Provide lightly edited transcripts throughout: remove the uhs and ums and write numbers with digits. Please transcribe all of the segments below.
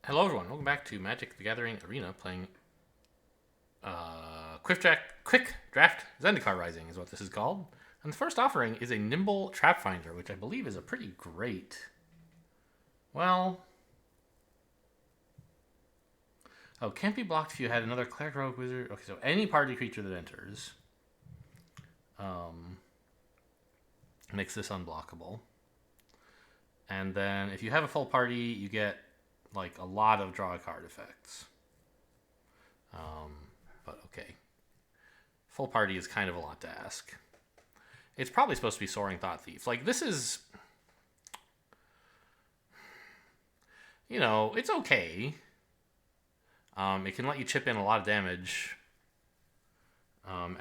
Hello, everyone. Welcome back to Magic: The Gathering Arena, playing Quick Draft Zendikar Rising is what this is called. And the first offering is a Nimble Trap Finder, which I believe is a pretty great. Well, can't be blocked if you had another Cleric, Rogue, Wizard. Okay, so any party creature that enters makes this unblockable. And then if you have a full party, you get like a lot of draw a card effects. But okay. Full party is kind of a lot to ask. It's probably supposed to be Soaring Thought Thief. Like, this is... it's okay. It can let you chip in a lot of damage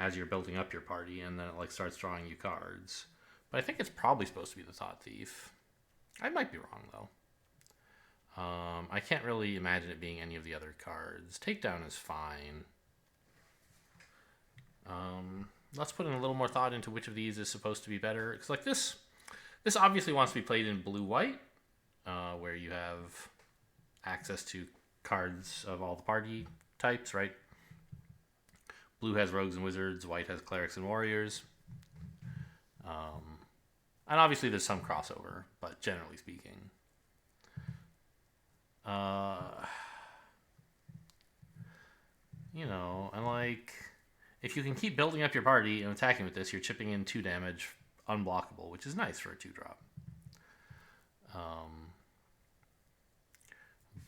as you're building up your party, and then it like starts drawing you cards. But I think it's probably supposed to be the Thought Thief. I might be wrong, though. I can't really imagine it being any of the other cards. Takedown is fine. Let's put in a little more thought into which of these is supposed to be better. Because like this obviously wants to be played in blue-white, where you have access to cards of all the party types, right? Blue has rogues and wizards, white has clerics and warriors. And obviously there's some crossover, but generally speaking. And like, if you can keep building up your party and attacking with this, you're chipping in 2 damage unblockable, which is nice for a 2-drop.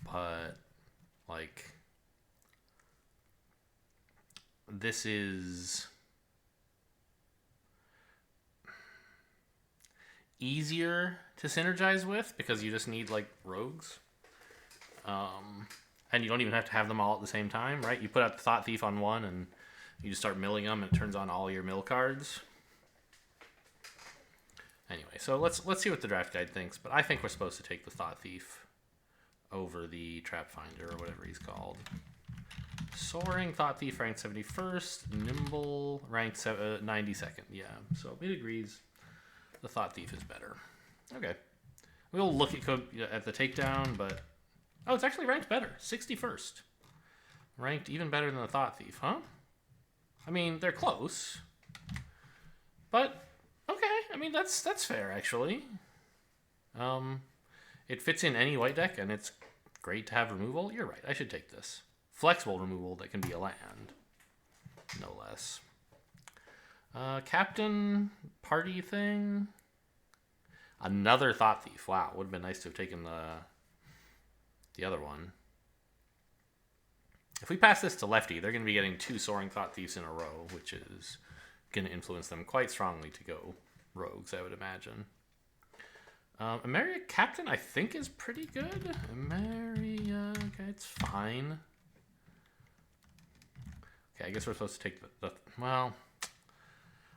But like, this is easier to synergize with because you just need like rogues. And you don't even have to have them all at the same time, right? You put out the Thought Thief on one and you just start milling them and it turns on all your mill cards. Anyway, so let's see what the draft guide thinks, but I think we're supposed to take the Thought Thief over the Trap Finder or whatever he's called. Soaring Thought Thief ranked 71st, Nimble ranked 92nd. Yeah, so it agrees the Thought Thief is better. Okay. We'll look at the takedown, but... Oh, it's actually ranked better. 61st. Ranked even better than the Thought Thief, huh? I mean, they're close. But, okay. I mean, that's fair, actually. It fits in any white deck, and it's great to have removal. You're right. I should take this. Flexible removal that can be a land. No less. Captain party thing. Another Thought Thief. Wow, would have been nice to have taken the other one. If we pass this to lefty, they're going to be getting 2 Soaring Thought Thieves in a row, which is going to influence them quite strongly to go rogues, I would imagine. Emeria Captain, I think, is pretty good. Emeria, okay, it's fine. Okay, I guess we're supposed to take well,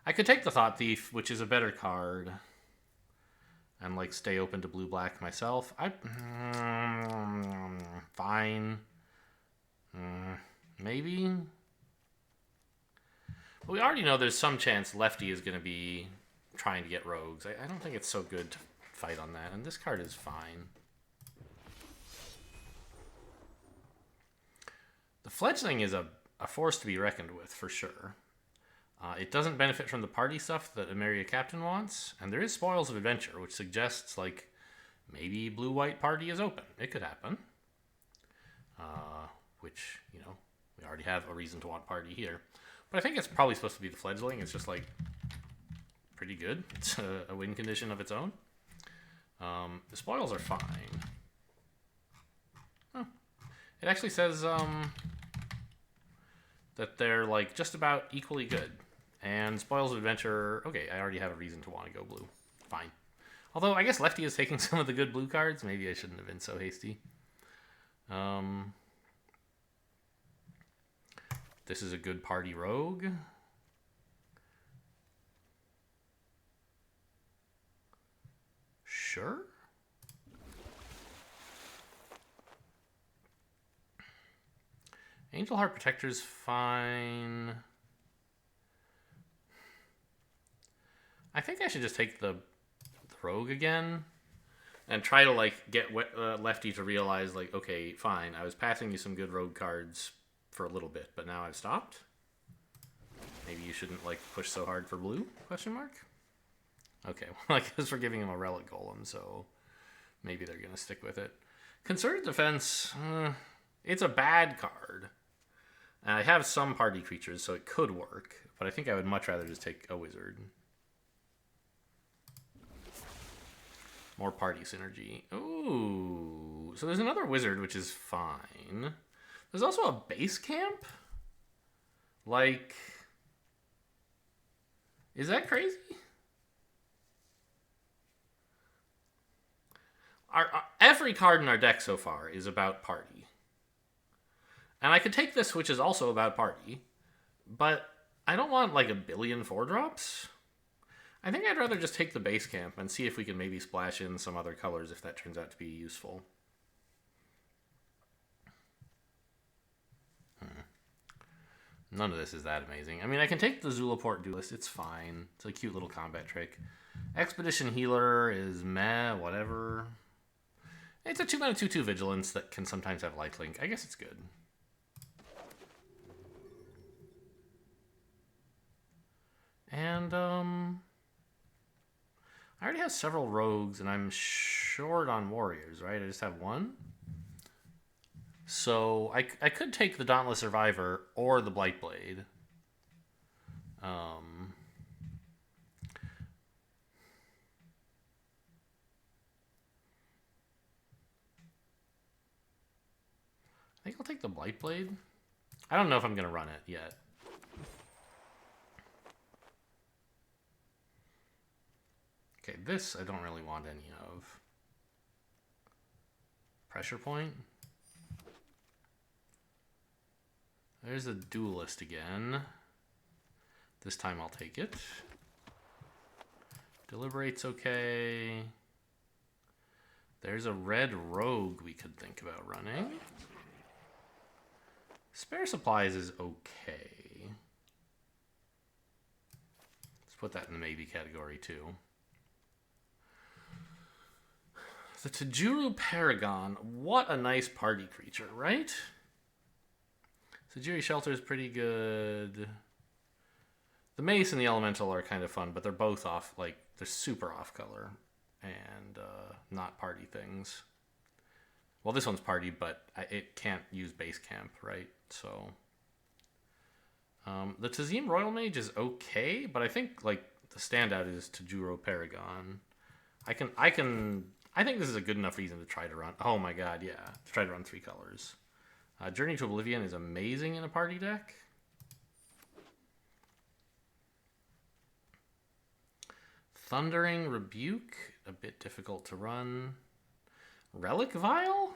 I could take the Thought Thief, which is a better card, and like stay open to blue-black myself. Fine. Maybe. But we already know there's some chance lefty is going to be trying to get rogues. I don't think it's so good to fight on that, and this card is fine. The Fledgling is a force to be reckoned with, for sure. It doesn't benefit from the party stuff that Emeria Captain wants, and there is Spoils of Adventure, which suggests, like, maybe blue-white party is open. It could happen. Which, we already have a reason to want party here. But I think it's probably supposed to be the Fledgling. It's just, like, pretty good. It's a win condition of its own. The spoils are fine. Huh. It actually says that they're, like, just about equally good. And Spoils of Adventure, okay, I already have a reason to want to go blue. Fine. Although, I guess lefty is taking some of the good blue cards. Maybe I shouldn't have been so hasty. This is a good party rogue. Sure. Angel Heart Protector's fine. I think I should just take the rogue again. and try to like get Lefty to realize like, okay, fine, I was passing you some good rogue cards for a little bit, but now I've stopped. Maybe you shouldn't like push so hard for blue? Question mark. Okay, well, I guess we're giving him a relic golem, so maybe they're gonna stick with it. Concerted Defense, it's a bad card. And I have some party creatures, so it could work, but I think I would much rather just take a wizard. More party synergy. Ooh. So there's another wizard, which is fine. There's also a base camp? Like, is that crazy? Every card in our deck so far is about party. And I could take this, which is also about party, but I don't want like a billion 4-drops. I think I'd rather just take the base camp and see if we can maybe splash in some other colors if that turns out to be useful. None of this is that amazing. I mean, I can take the Zulaport Duelist. It's fine. It's a cute little combat trick. Expedition Healer is meh, whatever. It's a 2-mana 2/2 Vigilance that can sometimes have lifelink. I guess it's good. And, I already have several rogues, and I'm short on warriors, right? I just have one. So I could take the Dauntless Survivor or the Blightblade. I think I'll take the Blightblade. I don't know if I'm going to run it yet. Okay, this I don't really want any of. Pressure Point. There's a Duelist again. This time I'll take it. Deliberate's okay. There's a red rogue we could think about running. Spare Supplies is okay. Let's put that in the maybe category too. The Tajuru Paragon. What a nice party creature, right? Tajiri Shelter is pretty good. The Mace and the Elemental are kind of fun, but they're both off, like, they're super off color and not party things. Well, this one's party, but it can't use base camp, right? So the Tazim Royal Mage is okay, but I think like the standout is Tajuro Paragon. I think this is a good enough reason to try to run. Oh my god, yeah, to try to run 3 colors. Journey to Oblivion is amazing in a party deck. Thundering Rebuke, a bit difficult to run. Relic Vial?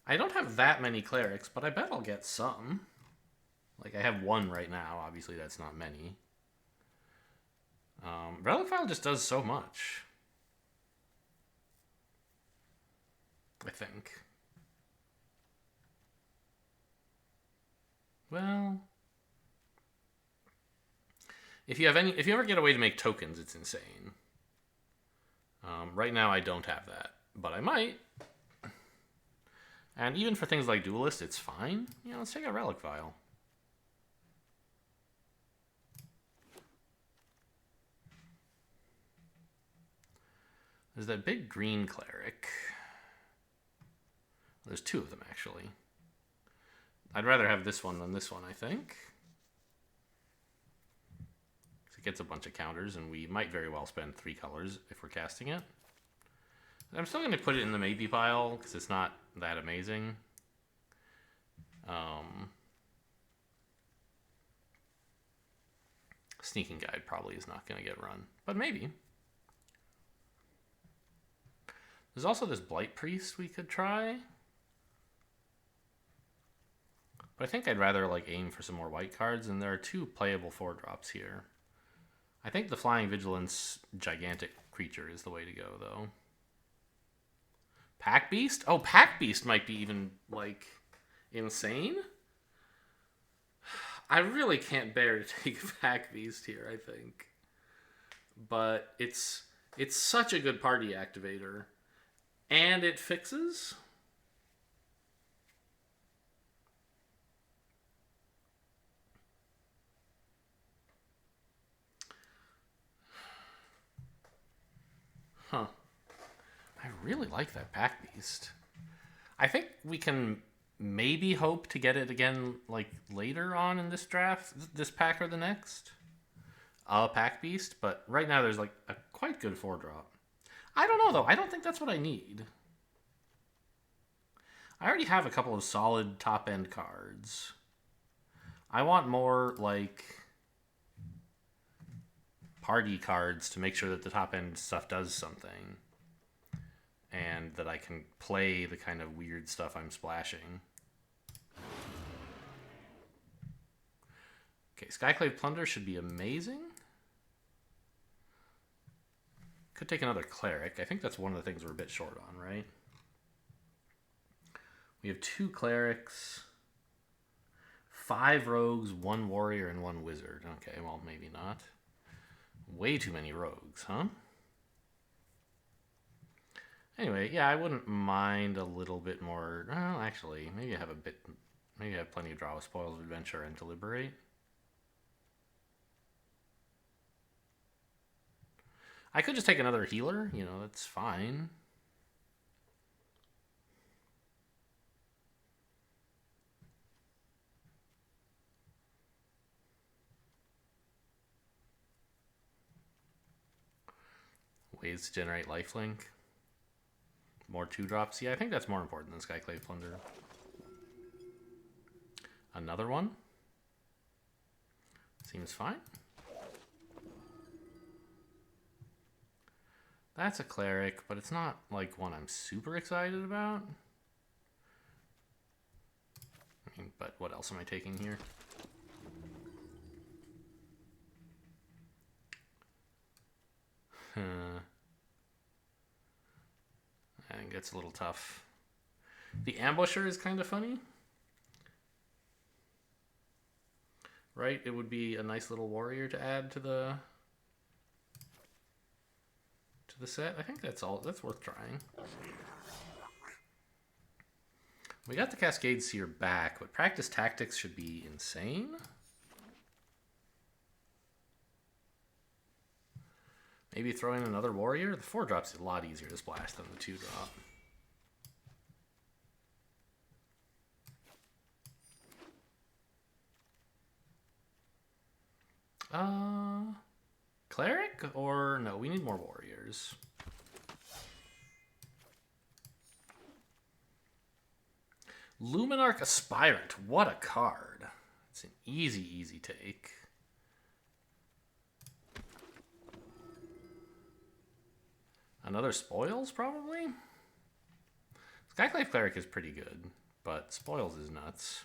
I don't have that many clerics, but I bet I'll get some. Like, I have 1 right now. Obviously, that's not many. Relic Vial just does so much. I think. Well, if you ever get a way to make tokens, it's insane. Right now, I don't have that, but I might. And even for things like Duelist, it's fine. You know, let's take a Relic Vial. There's that big green cleric. There's 2 of them, actually. I'd rather have this one than this one, I think. It gets a bunch of counters, and we might very well spend 3 colors if we're casting it. I'm still going to put it in the maybe pile, because it's not that amazing. Sneaking Guide probably is not going to get run, but maybe. There's also this Blight Priest we could try. But I think I'd rather like aim for some more white cards, and there are 2 playable 4-drops here. I think the Flying Vigilance gigantic creature is the way to go, though. Pack Beast? Oh, Pack Beast might be even, like, insane. I really can't bear to take a Pack Beast here, I think. But it's It's such a good party activator. And it fixes? Huh. I really like that Pack Beast. I think we can maybe hope to get it again, like, later on in this draft, this pack or the next. Pack Beast, but right now there's, like, a quite good 4-drop. I don't know, though. I don't think that's what I need. I already have a couple of solid top-end cards. I want more, like, party cards to make sure that the top-end stuff does something. And that I can play the kind of weird stuff I'm splashing. Okay, Skyclave Plunder should be amazing. Could take another Cleric. I think that's one of the things we're a bit short on, right? We have 2 Clerics, 5 Rogues, 1 Warrior, and 1 Wizard. Okay, well, maybe not. Way too many Rogues, huh? Anyway, yeah, I wouldn't mind a little bit more. Well, actually, maybe I have plenty of draw with Spoils of Adventure and Deliberate. I could just take another healer, you know, that's fine. Ways to generate lifelink. More 2-drops. Yeah, I think that's more important than Skyclave Plunder. Another one. Seems fine. That's a Cleric, but it's not like one I'm super excited about. I mean, but what else am I taking here? I think it's a little tough. The Ambusher is kind of funny. Right? It would be a nice little warrior to add to the set. I think that's worth trying. We got the Cascade Seer back, but Practice Tactics should be insane. Maybe throw in another warrior. The 4-drop's a lot easier to splash than the 2-drop. Cleric? Or no, we need more warriors. Luminarch Aspirant. What a card. It's an easy take. Another Spoils, probably? Skyclave Cleric is pretty good, but Spoils is nuts.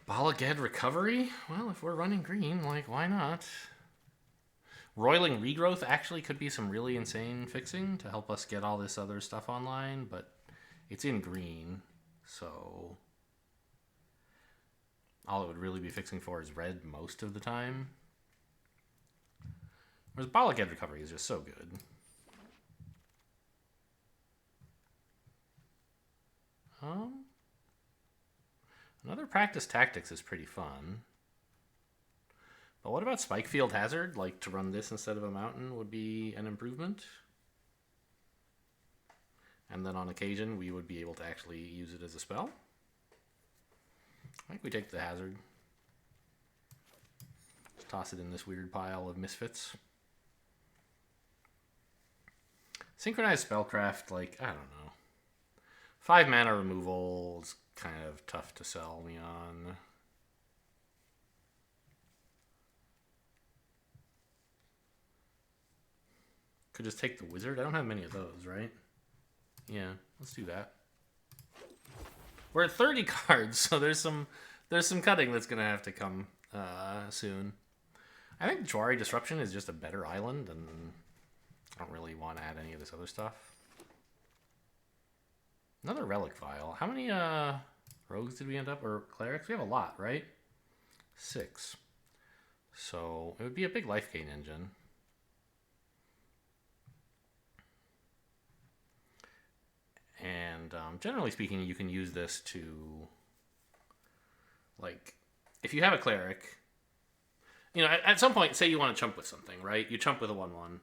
Bala Ged Recovery? Well, if we're running green, like, why not? Roiling Regrowth actually could be some really insane fixing to help us get all this other stuff online, but it's in green, so all it would really be fixing for is red most of the time. Whereas Bala Ged Recovery is just so good. Another Practice Tactics is pretty fun. But what about Spikefield Hazard? Like, to run this instead of a mountain would be an improvement. And then on occasion, we would be able to actually use it as a spell. I think we take the Hazard. Just toss it in this weird pile of misfits. Synchronized Spellcraft, like, I don't know. 5 mana removal is kind of tough to sell me on. Could just take the Wizard. I don't have many of those, right? Yeah, let's do that. We're at 30 cards, so there's some cutting that's gonna have to come soon. I think Jwari Disruption is just a better island, and I don't really want to add any of this other stuff. Another Relic Vial. How many rogues did we end up, or clerics? We have a lot, right? 6. So it would be a big life gain engine. And generally speaking, you can use this to, like, if you have a cleric, you know, at some point, say you want to chump with something, right? You chump with a 1/1.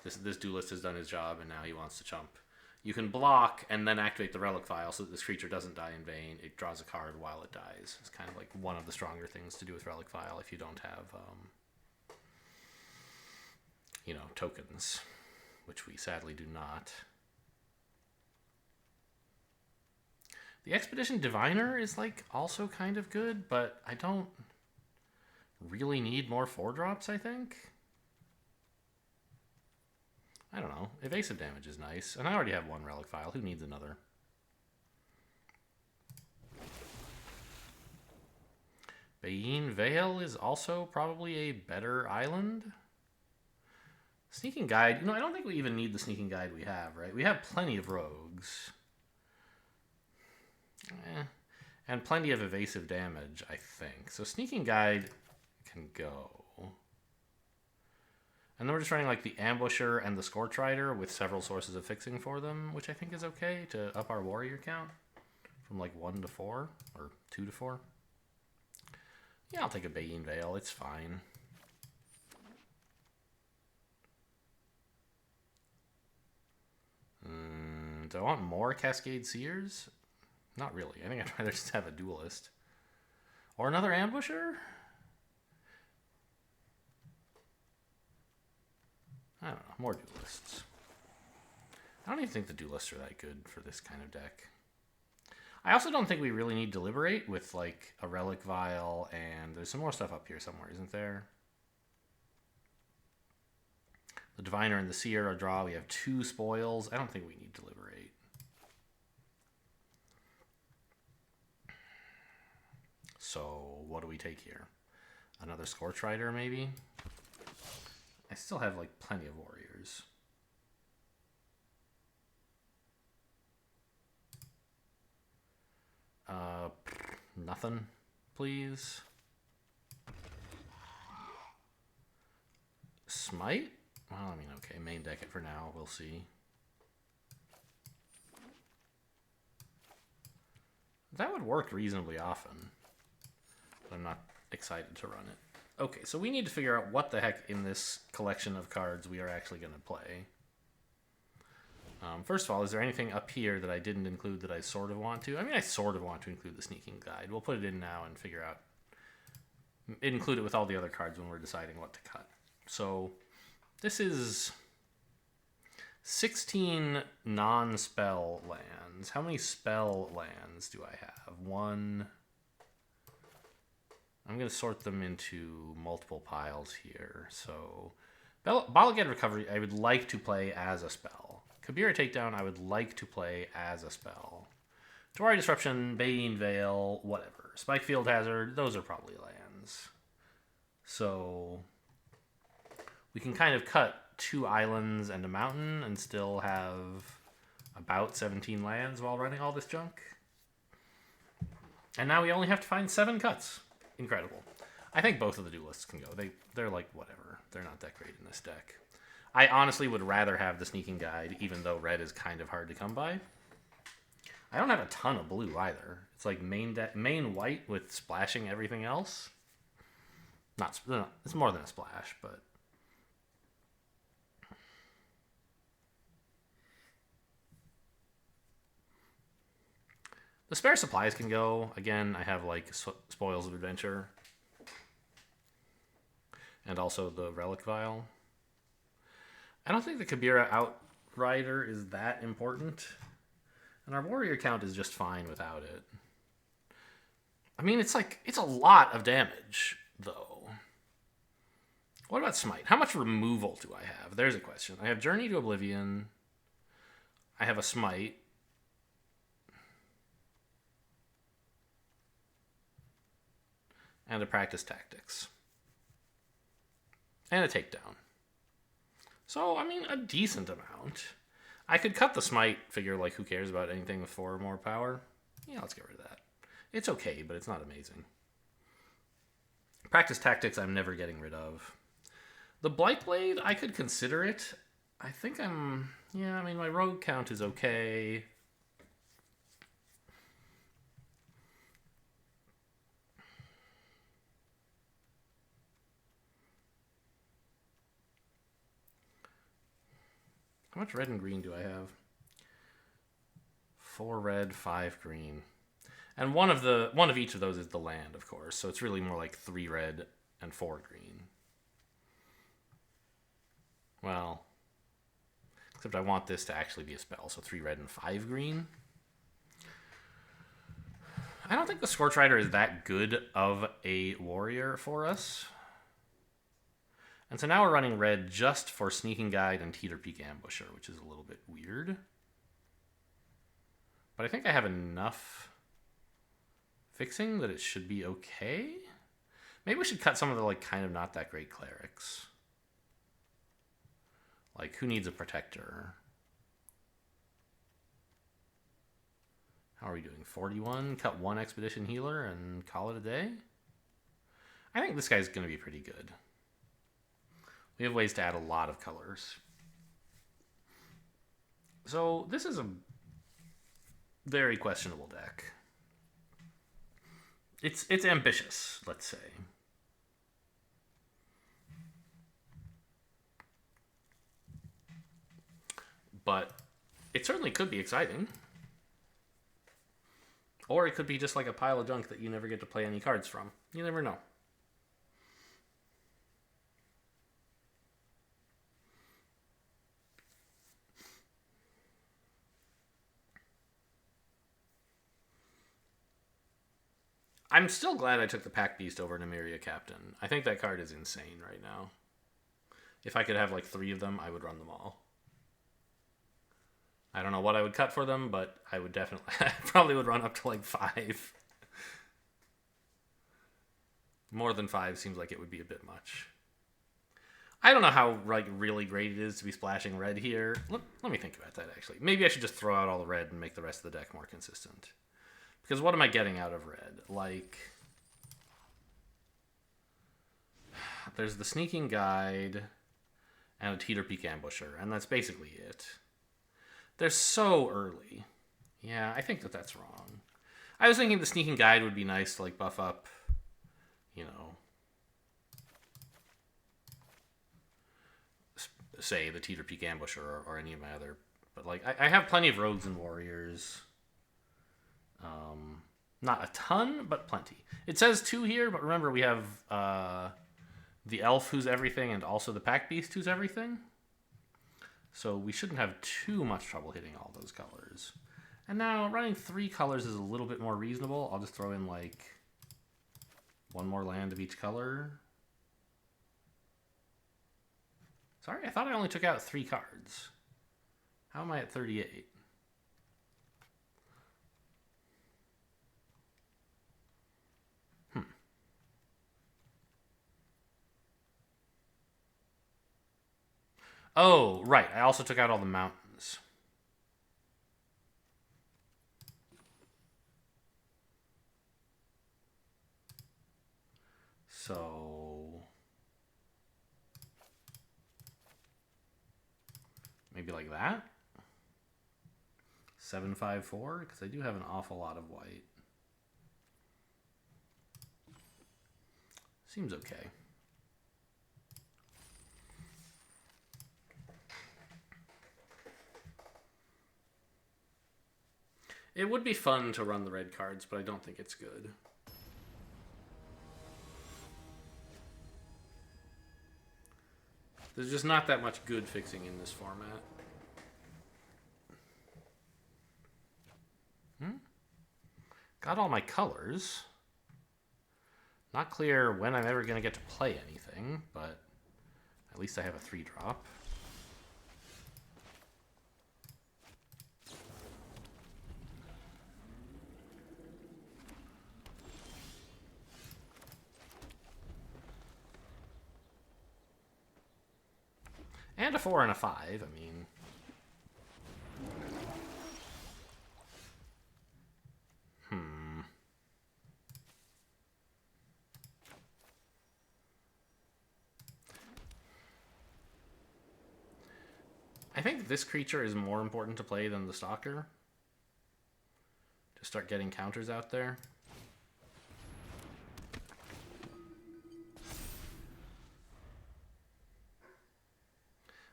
This duelist has done his job, and now he wants to chump. You can block and then activate the relic file so that this creature doesn't die in vain. It draws a card while it dies. It's kind of like one of the stronger things to do with relic file if you don't have, you know, tokens, which we sadly do not. The Expedition Diviner is, like, also kind of good, but I don't really need more 4-drops, I think. I don't know. Evasive damage is nice, and I already have 1 relic file. Who needs another? Bayin Vale is also probably a better island. Sneaking Guide, you know, I don't think we even need the Sneaking Guide we have, right? We have plenty of rogues. And plenty of evasive damage, I think. So Sneaking Guide can go. And then we're just running like the Ambusher and the Scorch Rider with several sources of fixing for them, which I think is okay to up our warrior count from like 1 to 4 or 2 to 4. Yeah, I'll take a Bayin Vale. It's fine. Do I want more Cascade Seers? Not really. I think I'd rather just have a duelist. Or another Ambusher? I don't know. More duelists. I don't even think the duelists are that good for this kind of deck. I also don't think we really need Deliberate with like a Relic Vial, and there's some more stuff up here somewhere, isn't there? The Diviner and the Seer are draw. We have 2 spoils. I don't think we need Deliberate. So what do we take here? Another Scorch Rider, maybe? I still have like plenty of warriors. Nothing, please. Smite? Well, I mean, okay, main deck it for now. We'll see. That would work reasonably often, but I'm not excited to run it. Okay, so we need to figure out what the heck in this collection of cards we are actually going to play. First of all, is there anything up here that I didn't include that I sort of want to? I mean, I sort of want to include the Sneaking Guide. We'll put it in now and figure out... include it with all the other cards when we're deciding what to cut. So, this is 16 non-spell lands. How many spell lands do I have? 1... I'm going to sort them into multiple piles here. So, Balagad Recovery, I would like to play as a spell. Kabira Takedown, I would like to play as a spell. Tawari Disruption, Bayin Vale, whatever. Spike Field Hazard, those are probably lands. So, we can kind of cut 2 islands and a mountain and still have about 17 lands while running all this junk. And now we only have to find 7 cuts. Incredible. I think both of the duelists can go. They're like, whatever. They're not that great in this deck. I honestly would rather have the Sneaking Guide, even though red is kind of hard to come by. I don't have a ton of blue either. It's like main white with splashing everything else. It's more than a splash, but... The spare supplies can go. Again, I have like Spoils of Adventure. And also the Relic Vial. I don't think the Kabira Outrider is that important. And our warrior count is just fine without it. I mean, it's a lot of damage, though. What about Smite? How much removal do I have? There's a question. I have Journey to Oblivion. I have a Smite. And a Practice Tactics. And a Takedown. So, I mean, a decent amount. I could cut the Smite, figure, like, who cares about anything with 4 or more power? Yeah, let's get rid of that. It's okay, but it's not amazing. Practice Tactics I'm never getting rid of. The Blightblade, I could consider it. I think I'm... Yeah, I mean, my rogue count is okay. How much red and green do I have? 4 red, 5 green. And one of each of those is the land, of course. So it's really more like 3 red and 4 green. Well, except I want this to actually be a spell, so 3 red and 5 green. I don't think the Scorch Rider is that good of a warrior for us. And so now we're running red just for Sneaking Guide and Teeter Peak Ambusher, which is a little bit weird. But I think I have enough fixing that it should be okay. Maybe we should cut some of the like kind of not that great clerics. Like, who needs a protector? How are we doing? 41? Cut 1 expedition healer and call it a day? I think this guy's going to be pretty good. We have ways to add a lot of colors. So this is a very questionable deck. It's ambitious, let's say. But it certainly could be exciting. Or it could be just like a pile of junk that you never get to play any cards from. You never know. I'm still glad I took the Pack Beast over Nymeria Captain. I think that card is insane right now. If I could have like 3 of them, I would run them all. I don't know what I would cut for them, but I would definitely... I probably would run up to like 5. More than 5 seems like it would be a bit much. I don't know how like really great it is to be splashing red here. Let me think about that, actually. Maybe I should just throw out all the red and make the rest of the deck more consistent. Because what am I getting out of red? Like... There's the Sneaking Guide and a Teeter Peak Ambusher, and that's basically it. They're so early. Yeah, I think that that's wrong. I was thinking the Sneaking Guide would be nice to like buff up, you know, say the Teeter Peak Ambusher or any of my other. But like, I have plenty of rogues and warriors. Not a ton, but plenty. It says 2 here, but remember we have the Elf who's everything and also the Pack Beast who's everything. So we shouldn't have too much trouble hitting all those colors. And now running 3 colors is a little bit more reasonable. I'll just throw in like 1 more land of each color. Sorry, I thought I only took out 3 cards. How am I at 38? Oh, right. I also took out all the mountains. So... maybe like that? 754? Because I do have an awful lot of white. Seems okay. It would be fun to run the red cards, but I don't think it's good. There's just not that much good fixing in this format. Got all my colors. Not clear when I'm ever going to get to play anything, but at least I have a 3-drop. And a 4 and a 5, I mean... I think this creature is more important to play than the Stalker. To start getting counters out there.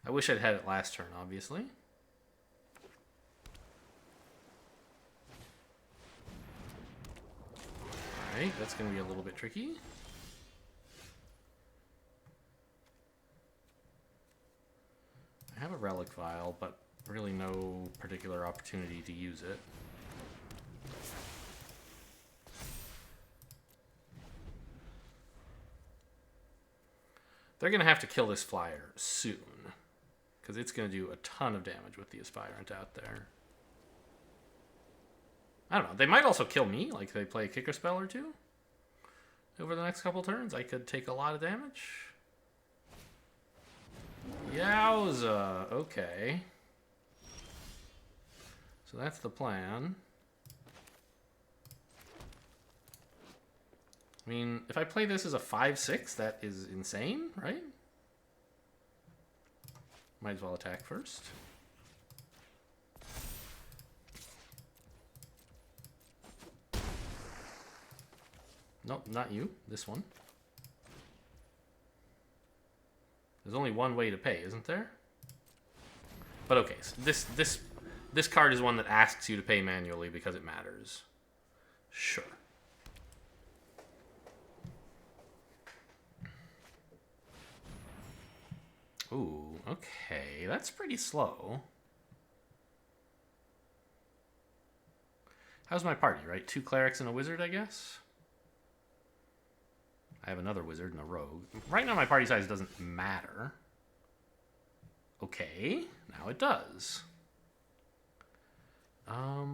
I wish I'd had it last turn, obviously. Alright, that's going to be a little bit tricky. I have a Relic Vial, but really no particular opportunity to use it. They're going to have to kill this flyer soon, because it's going to do a ton of damage with the Aspirant out there. I don't know. They might also kill me, like they play a kicker spell or two. Over the next couple turns, I could take a lot of damage. Yowza. Okay. So that's the plan. I mean, if I play this as a 5/6, that is insane, right? Might as well attack first. Nope, not you. This one. There's only one way to pay, isn't there? But okay, so this card is one that asks you to pay manually because it matters. Sure. Ooh, okay, that's pretty slow. How's my party, right? 2 clerics and a wizard, I guess? I have another wizard and a rogue. Right now my party size doesn't matter. Okay, now it does. I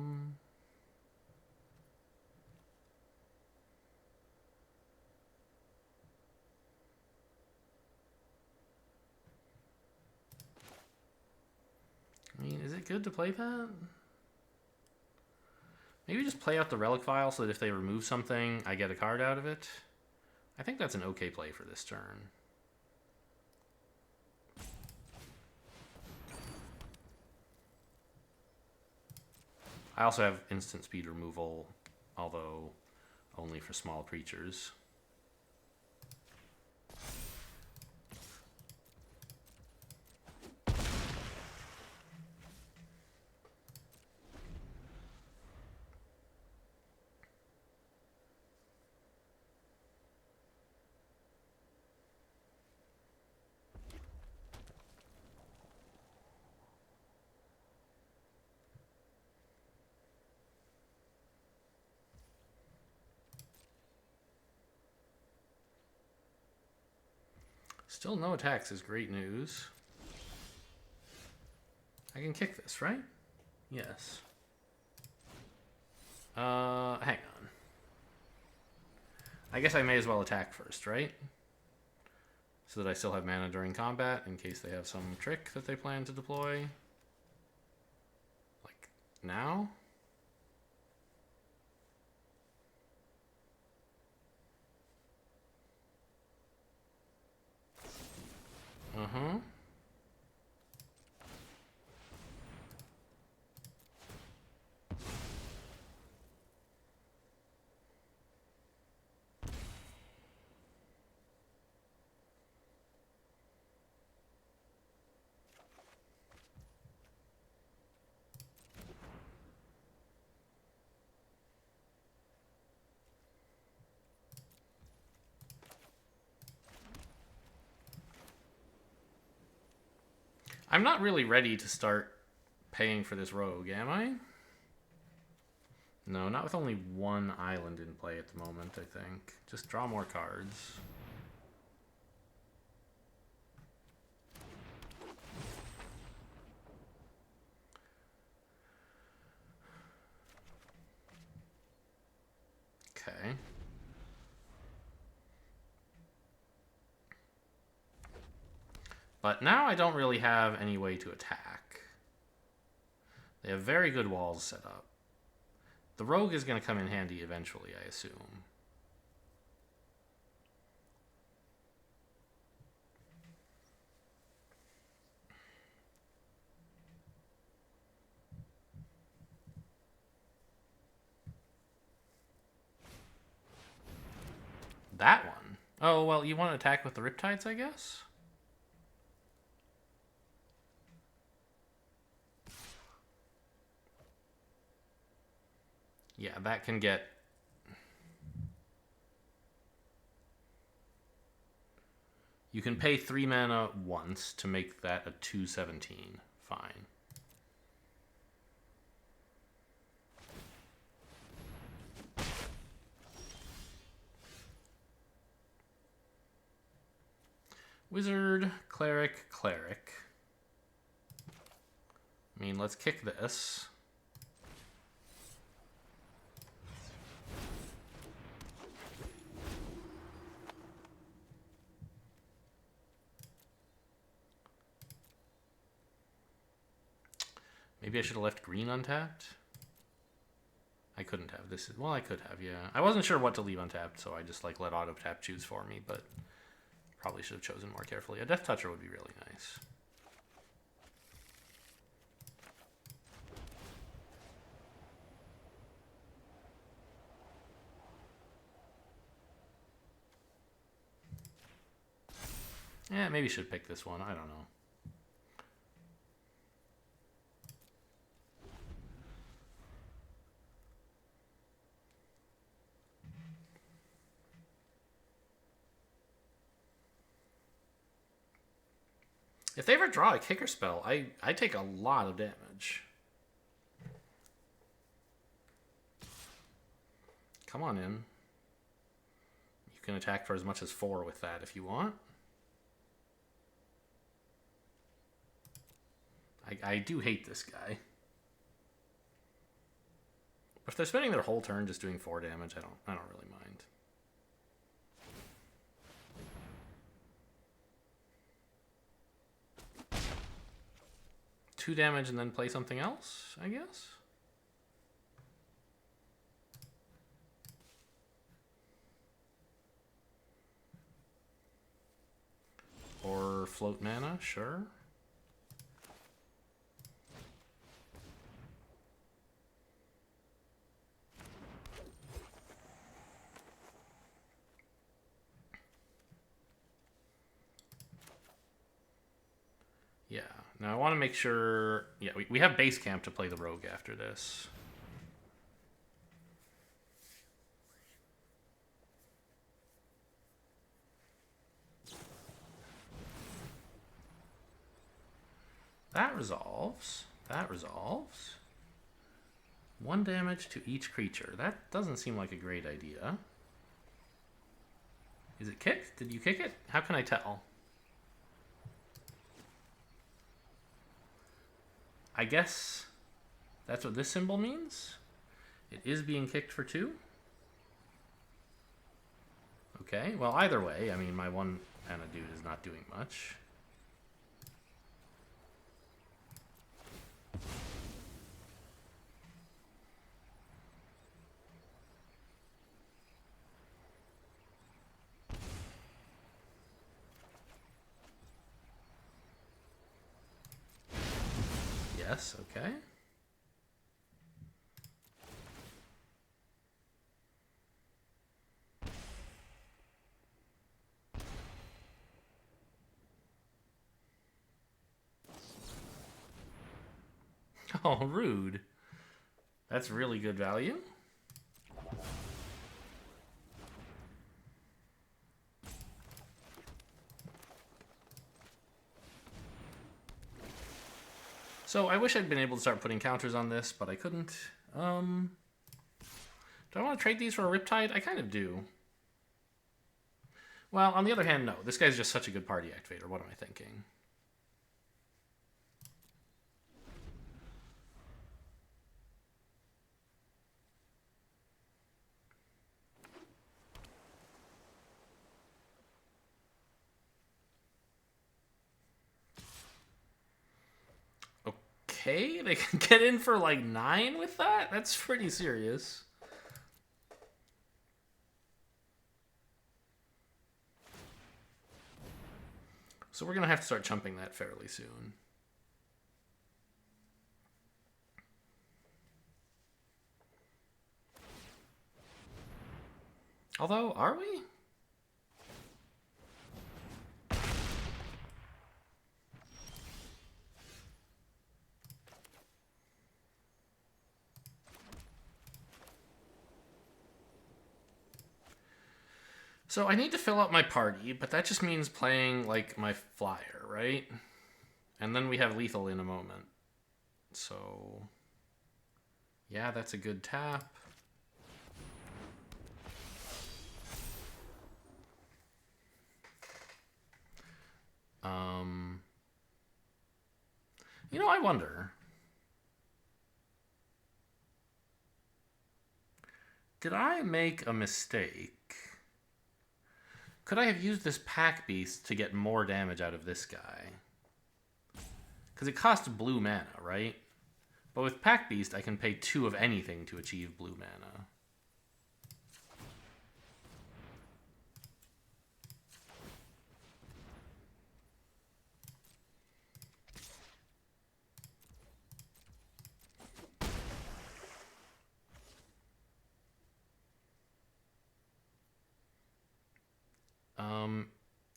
mean, is it good to play that? Maybe just play out the Relic Vial so that if they remove something, I get a card out of it. I think that's an okay play for this turn. I also have instant speed removal, although only for small creatures. Still no attacks is great news. I can kick this, right? Yes. Hang on. I guess I may as well attack first, right? So that I still have mana during combat in case they have some trick that they plan to deploy. Like, now? Uh-huh. I'm not really ready to start paying for this rogue, am I? No, not with only one island in play at the moment, I think. Just draw more cards. Okay. But now I don't really have any way to attack. They have very good walls set up. The rogue is going to come in handy eventually, I assume. that one. Oh, well, you want to attack with the Riptides, I guess? Yeah, that can get... You can pay 3 mana once to make that a 2/17. Fine. Wizard, cleric, cleric. I mean, let's kick this. Maybe I should have left green untapped. I couldn't have this. Well, I could have, yeah. I wasn't sure what to leave untapped, so I just like let auto tap choose for me, but probably should have chosen more carefully. A Death Toucher would be really nice. Yeah, maybe should pick this one. I don't know. If they ever draw a kicker spell, I take a lot of damage. Come on in. You can attack for as much as 4 with that if you want. I do hate this guy. But if they're spending their whole turn just doing 4 damage, I don't really mind. Two damage and then play something else, I guess. Or float mana, sure. Yeah, now I want to make sure... Yeah, we have base camp to play the rogue after this. That resolves. That resolves. 1 damage to each creature. That doesn't seem like a great idea. Is it kicked? Did you kick it? How can I tell? I guess that's what this symbol means. It is being kicked for 2. Okay, well, either way, I mean, my 1 mana dude is not doing much. Yes, okay. Oh, rude. That's really good value. So I wish I'd been able to start putting counters on this, but I couldn't. Do I want to trade these for a Riptide? I kind of do. Well, on the other hand, no. This guy's just such a good party activator. What am I thinking? Okay, they can get in for like 9 with that? That's pretty serious. So we're going to have to start chumping that fairly soon. Although, are we? So I need to fill out my party, but that just means playing, like, my flyer, right? And then we have lethal in a moment. So, yeah, that's a good tap. You know, I wonder. Did I make a mistake? Could I have used this pack beast to get more damage out of this guy? Because it costs blue mana, right? But with pack beast, I can pay 2 of anything to achieve blue mana.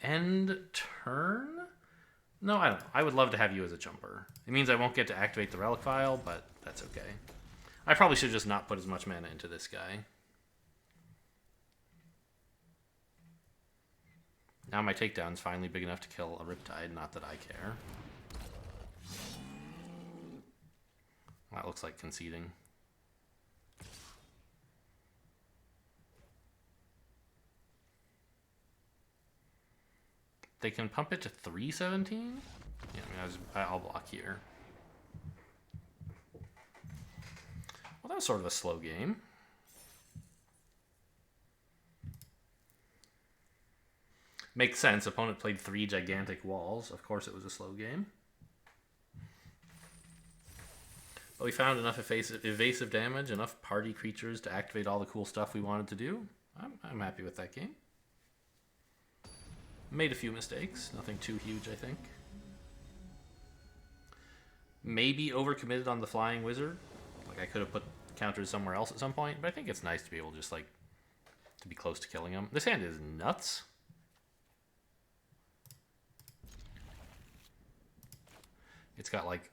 End turn? No, I don't know. I would love to have you as a jumper. It means I won't get to activate the relic vial, but that's okay. I probably should just not put as much mana into this guy. Now my takedown's finally big enough to kill a Riptide, not that I care. That looks like conceding. They can pump it to 317? Yeah, I mean, I'll block here. Well, that was sort of a slow game. Makes sense. Opponent played 3 gigantic walls. Of course it was a slow game. But we found enough evasive damage, enough party creatures to activate all the cool stuff we wanted to do. I'm happy with that game. Made a few mistakes. Nothing too huge, I think. Maybe overcommitted on the Flying Wizard. Like, I could have put counters somewhere else at some point, but I think it's nice to be able to just, like, to be close to killing him. This hand is nuts. It's got, like,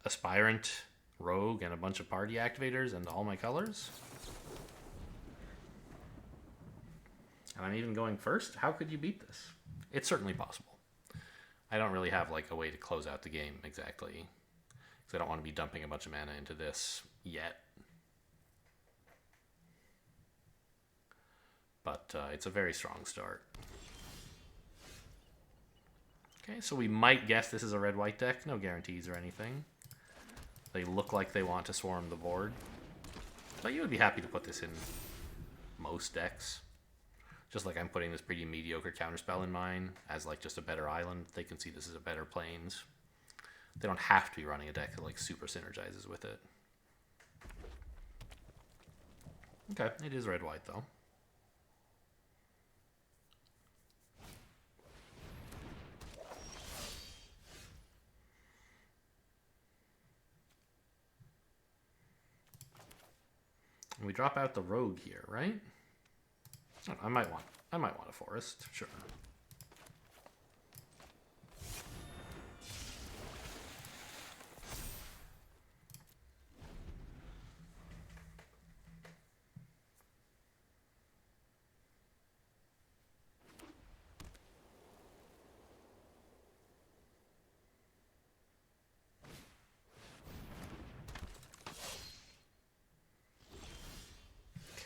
Aspirant, Rogue, and a bunch of party activators and all my colors. And I'm even going first? How could you beat this? It's certainly possible. I don't really have, like, a way to close out the game exactly, because I don't want to be dumping a bunch of mana into this yet. But it's a very strong start. Okay, so we might guess this is a red-white deck. No guarantees or anything. They look like they want to swarm the board. But you would be happy to put this in most decks. Just like I'm putting this pretty mediocre counterspell in mine as, like, just a better island. They can see this as a better plains. They don't have to be running a deck that, like, super synergizes with it. Okay, it is red-white though. And we drop out the rogue here, right? I might want a forest, sure.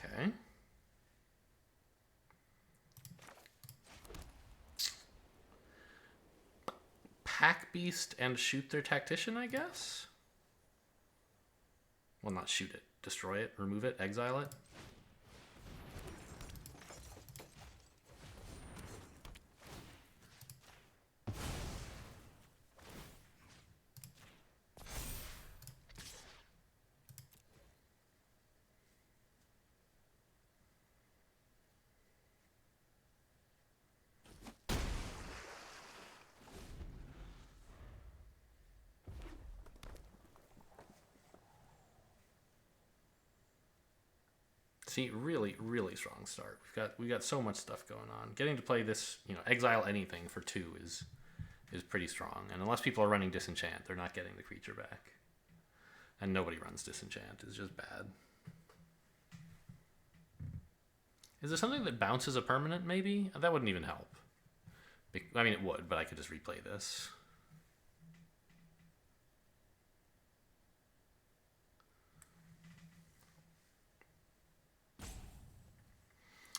Okay. Pack Beast and shoot their Tactician, I guess? Well, not shoot it. Destroy it, remove it, exile it. See, really, really strong start. We got so much stuff going on. Getting to play this, you know, exile anything for 2 is pretty strong. And unless people are running Disenchant, they're not getting the creature back. And nobody runs Disenchant. It's just bad. Is there something that bounces a permanent, maybe? That wouldn't even help. I mean, it would, but I could just replay this.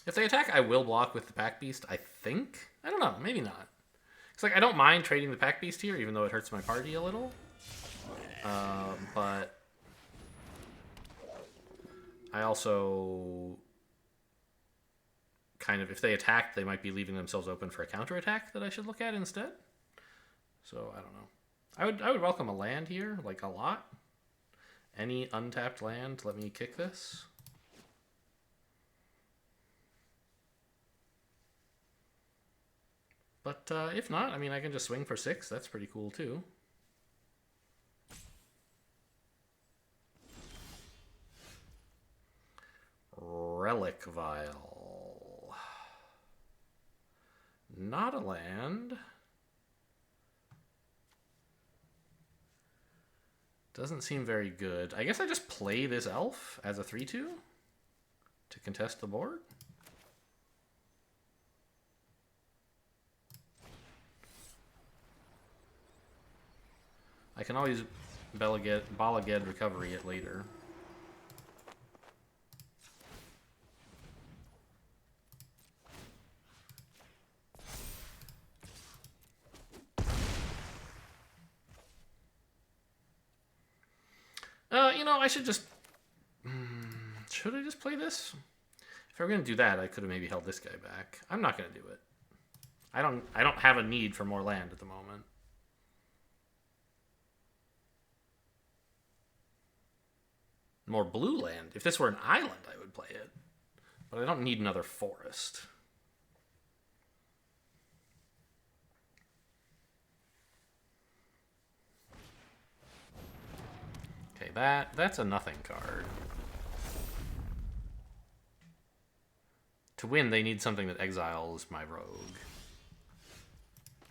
If they attack, I will block with the Pack Beast, I think. I don't know, maybe not. It's like, I don't mind trading the Pack Beast here, even though it hurts my party a little. But I also kind of, if they attack, they might be leaving themselves open for a counterattack that I should look at instead. So I don't know. I would welcome a land here, like a lot. Any untapped land, let me kick this. But if not, I mean, I can just swing for 6. That's pretty cool too. Relic Vial. Not a land. Doesn't seem very good. I guess I just play this elf as a 3/2 to contest the board. I can always Balaged recovery it later. You know, I should just... should I just play this? If I were going to do that, I could have maybe held this guy back. I'm not going to do it. I don't have a need for more land at the moment. More blue land. If this were an island, I would play it. But I don't need another forest. Okay, that's a nothing card. To win, they need something that exiles my rogue.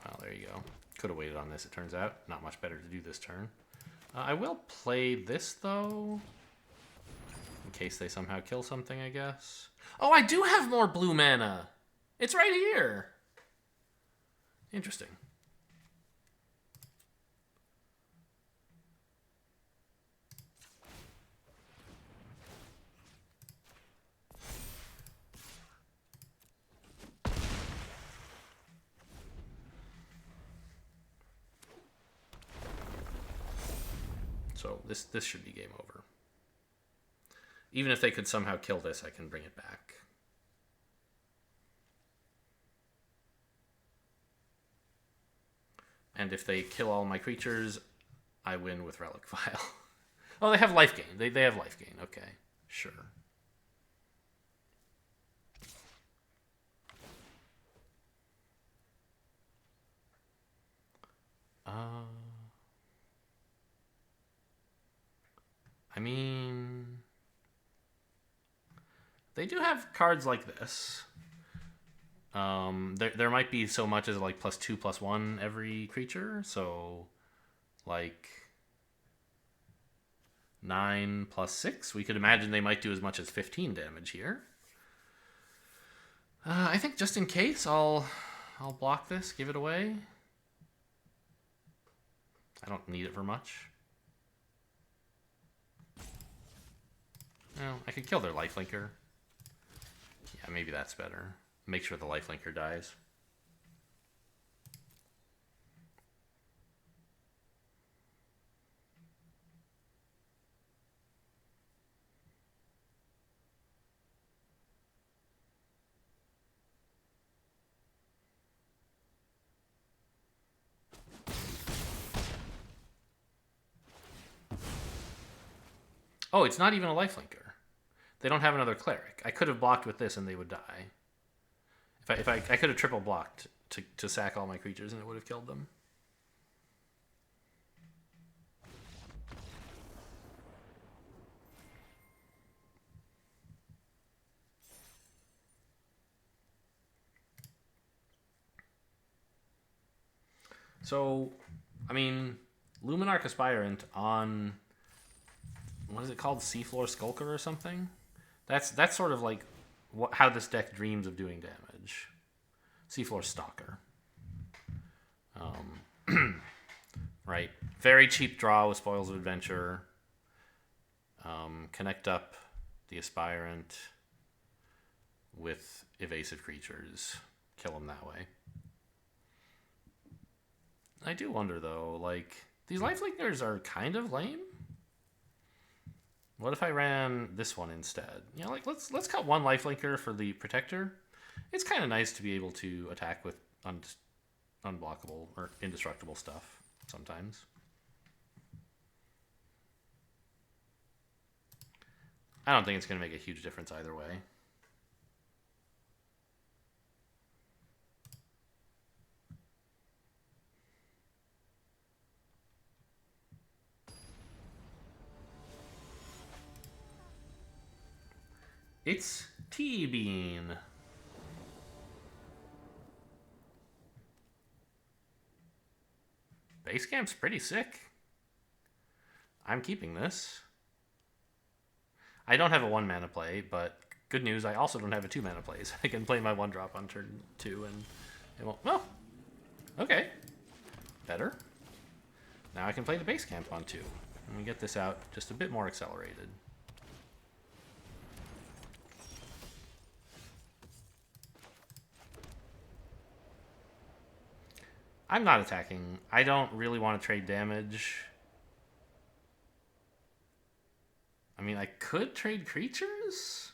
Well, there you go. Could have waited on this, it turns out. Not much better to do this turn. I will play this, though. In case they somehow kill something, I guess. Oh, I do have more blue mana! It's right here! Interesting. So this should be game over. Even if they could somehow kill this, I can bring it back. And if they kill all my creatures, I win with Relic Vial. Oh, they have life gain. They have life gain. Okay, sure. I mean, they do have cards like this. There might be so much as like +2/+1 every creature. So, like 9 + 6. We could imagine they might do as much as 15 damage here. I think just in case, I'll block this, give it away. I don't need it for much. Well, I could kill their lifelinker. Yeah, maybe that's better. Make sure the lifelinker dies. Oh, it's not even a lifelinker. They don't have another cleric. I could have blocked with this and they would die. If I could have triple blocked to sack all my creatures and it would have killed them. So, I mean, Luminarch Aspirant on, what is it called? Seafloor Skulker or something? That's sort of like how this deck dreams of doing damage. Seafloor Stalker. Right. Very cheap draw with Spoils of Adventure. Connect up the Aspirant with evasive creatures. Kill them that way. I do wonder, though, like, these Lifelinkers are kind of lame. What if I ran this one instead? You know, like, let's cut one Lifelinker for the Protector. It's kind of nice to be able to attack with unblockable or indestructible stuff sometimes. I don't think it's going to make a huge difference either way. It's T-Bean. Base camp's pretty sick. I'm keeping this. I don't have a 1-mana play, but good news, I also don't have a 2-mana play, so I can play my 1-drop on turn 2 and it won't... Well, okay. Better. Now I can play the base camp on 2. And we get this out just a bit more accelerated. I'm not attacking. I don't really want to trade damage. I mean, I could trade creatures,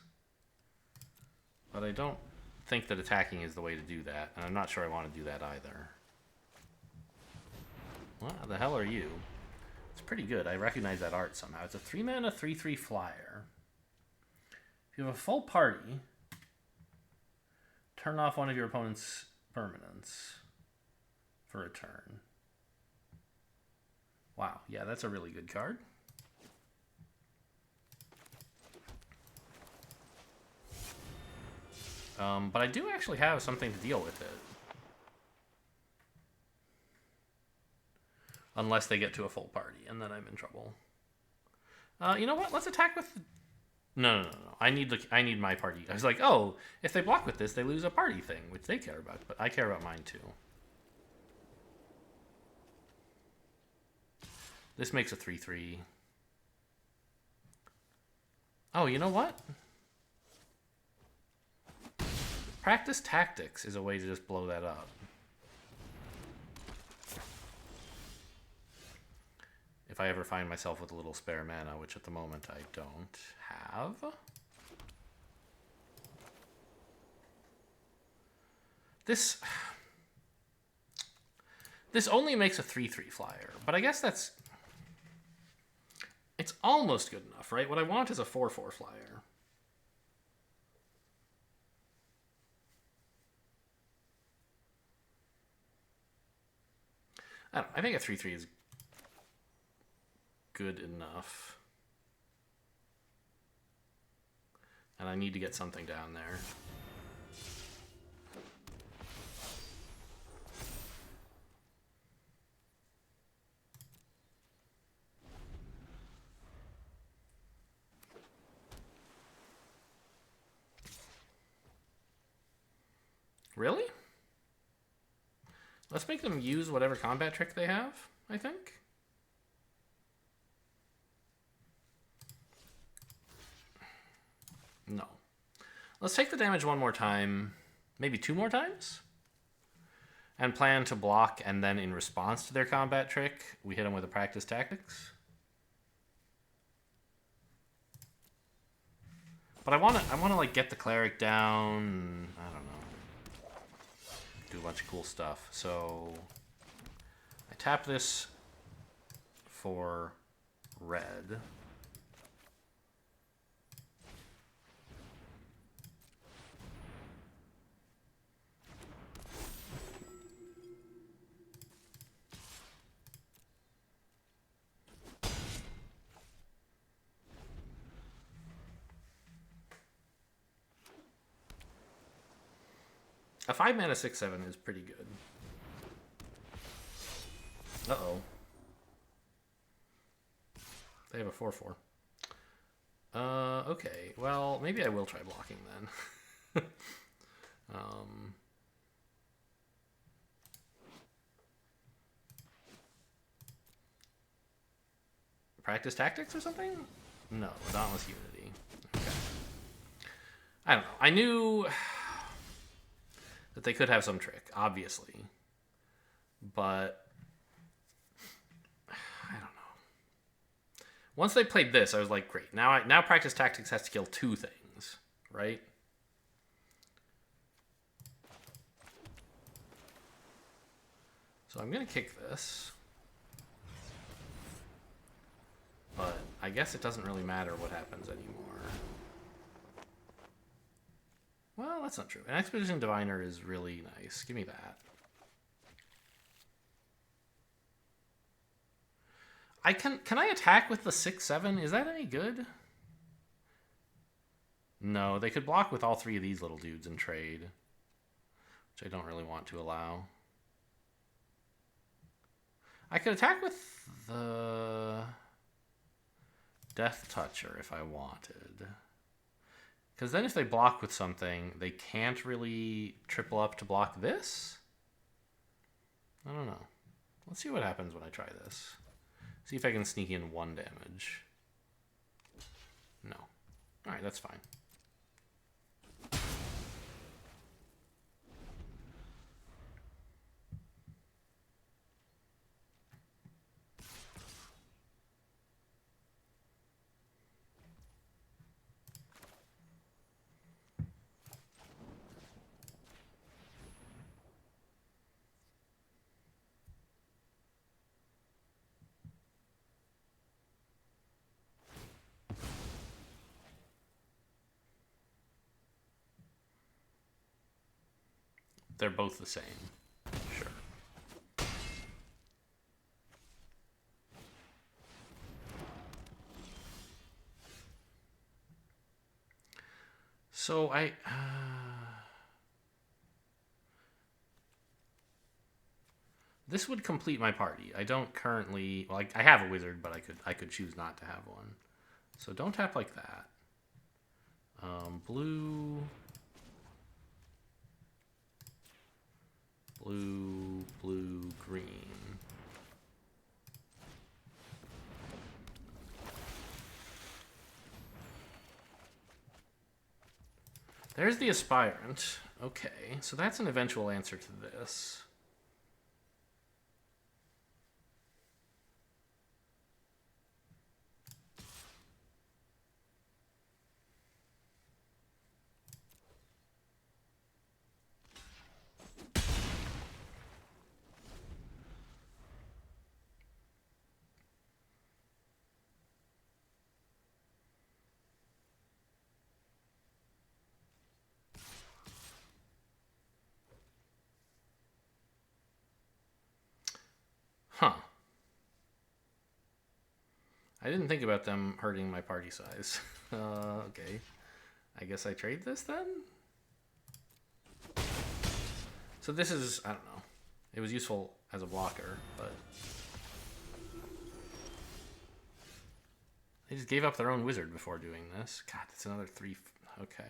but I don't think that attacking is the way to do that, and I'm not sure I want to do that either. What the hell are you? It's pretty good. I recognize that art somehow. It's a 3-mana, 3/3 flyer. If you have a full party, turn off one of your opponent's permanents for a turn. Wow, yeah, that's a really good card. But I do actually have something to deal with it. Unless they get to a full party, and then I'm in trouble. You know what? Let's attack with... No. I need my party. I was like, oh, if they block with this, they lose a party thing, which they care about. But I care about mine too. This makes a 3/3. Oh, you know what? Practice Tactics is a way to just blow that up. If I ever find myself with a little spare mana, which at the moment I don't have. This only makes a 3/3 flyer, but I guess that's... It's almost good enough, right? What I want is a 4/4 flyer. I think a 3/3 is good enough. And I need to get something down there. Really? Let's make them use whatever combat trick they have, I think. No. Let's take the damage one more time, maybe 2 more times, and plan to block, and then in response to their combat trick, we hit them with a Practice Tactics. But I want to like get the cleric down. I don't know. Do a bunch of cool stuff. So I tap this for red. A 5-mana 6/7 is pretty good. Uh-oh. They have a 4/4. Okay. Well, maybe I will try blocking then. Practice tactics or something? No, Dauntless Unity. Okay. I don't know. I knew that they could have some trick, obviously. But I don't know. Once they played this, I was like, great. Now practice tactics has to kill two things, right? So I'm gonna kick this. But I guess it doesn't really matter what happens anymore. Well, that's not true. An Expedition Diviner is really nice. Give me that. Can I attack with the 6/7? Is that any good? No, they could block with all three of these little dudes and trade, which I don't really want to allow. I could attack with the Death Toucher if I wanted. Because then if they block with something, they can't really triple up to block this? I don't know. Let's see what happens when I try this. See if I can sneak in 1 damage. No. Alright, that's fine. They're both the same. Sure. So this would complete my party. I don't currently... Well, I have a wizard, but I could choose not to have one. So don't tap like that. Blue... Blue, blue, green. There's the Aspirant. Okay, so that's an eventual answer to this. Huh. I didn't think about them hurting my party size. Okay. I guess I trade this then? So this is, I don't know. It was useful as a blocker, but... They just gave up their own wizard before doing this. God, that's another 3... Okay.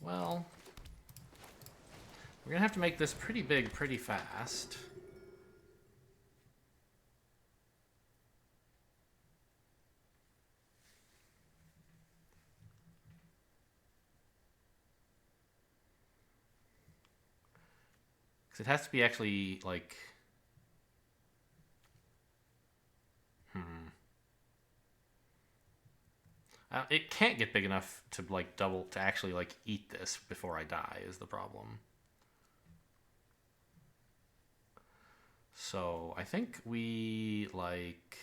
Well... We're gonna have to make this pretty big pretty fast. Because it has to be actually, like... It can't get big enough to, like, to actually, like, eat this before I die is the problem. So, I think we, like...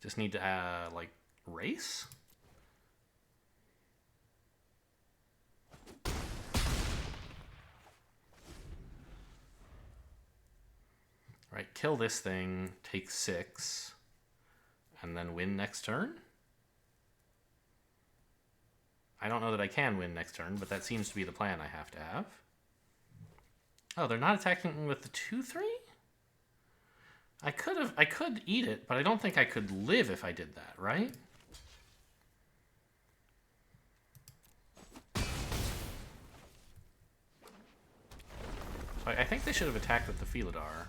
Just need to, like, race? Right, kill this thing, take 6, and then win next turn? I don't know that I can win next turn, but that seems to be the plan I have to have. Oh, they're not attacking with the 2/3? I could eat it, but I don't think I could live if I did that, right? So I think they should have attacked with the Felidar.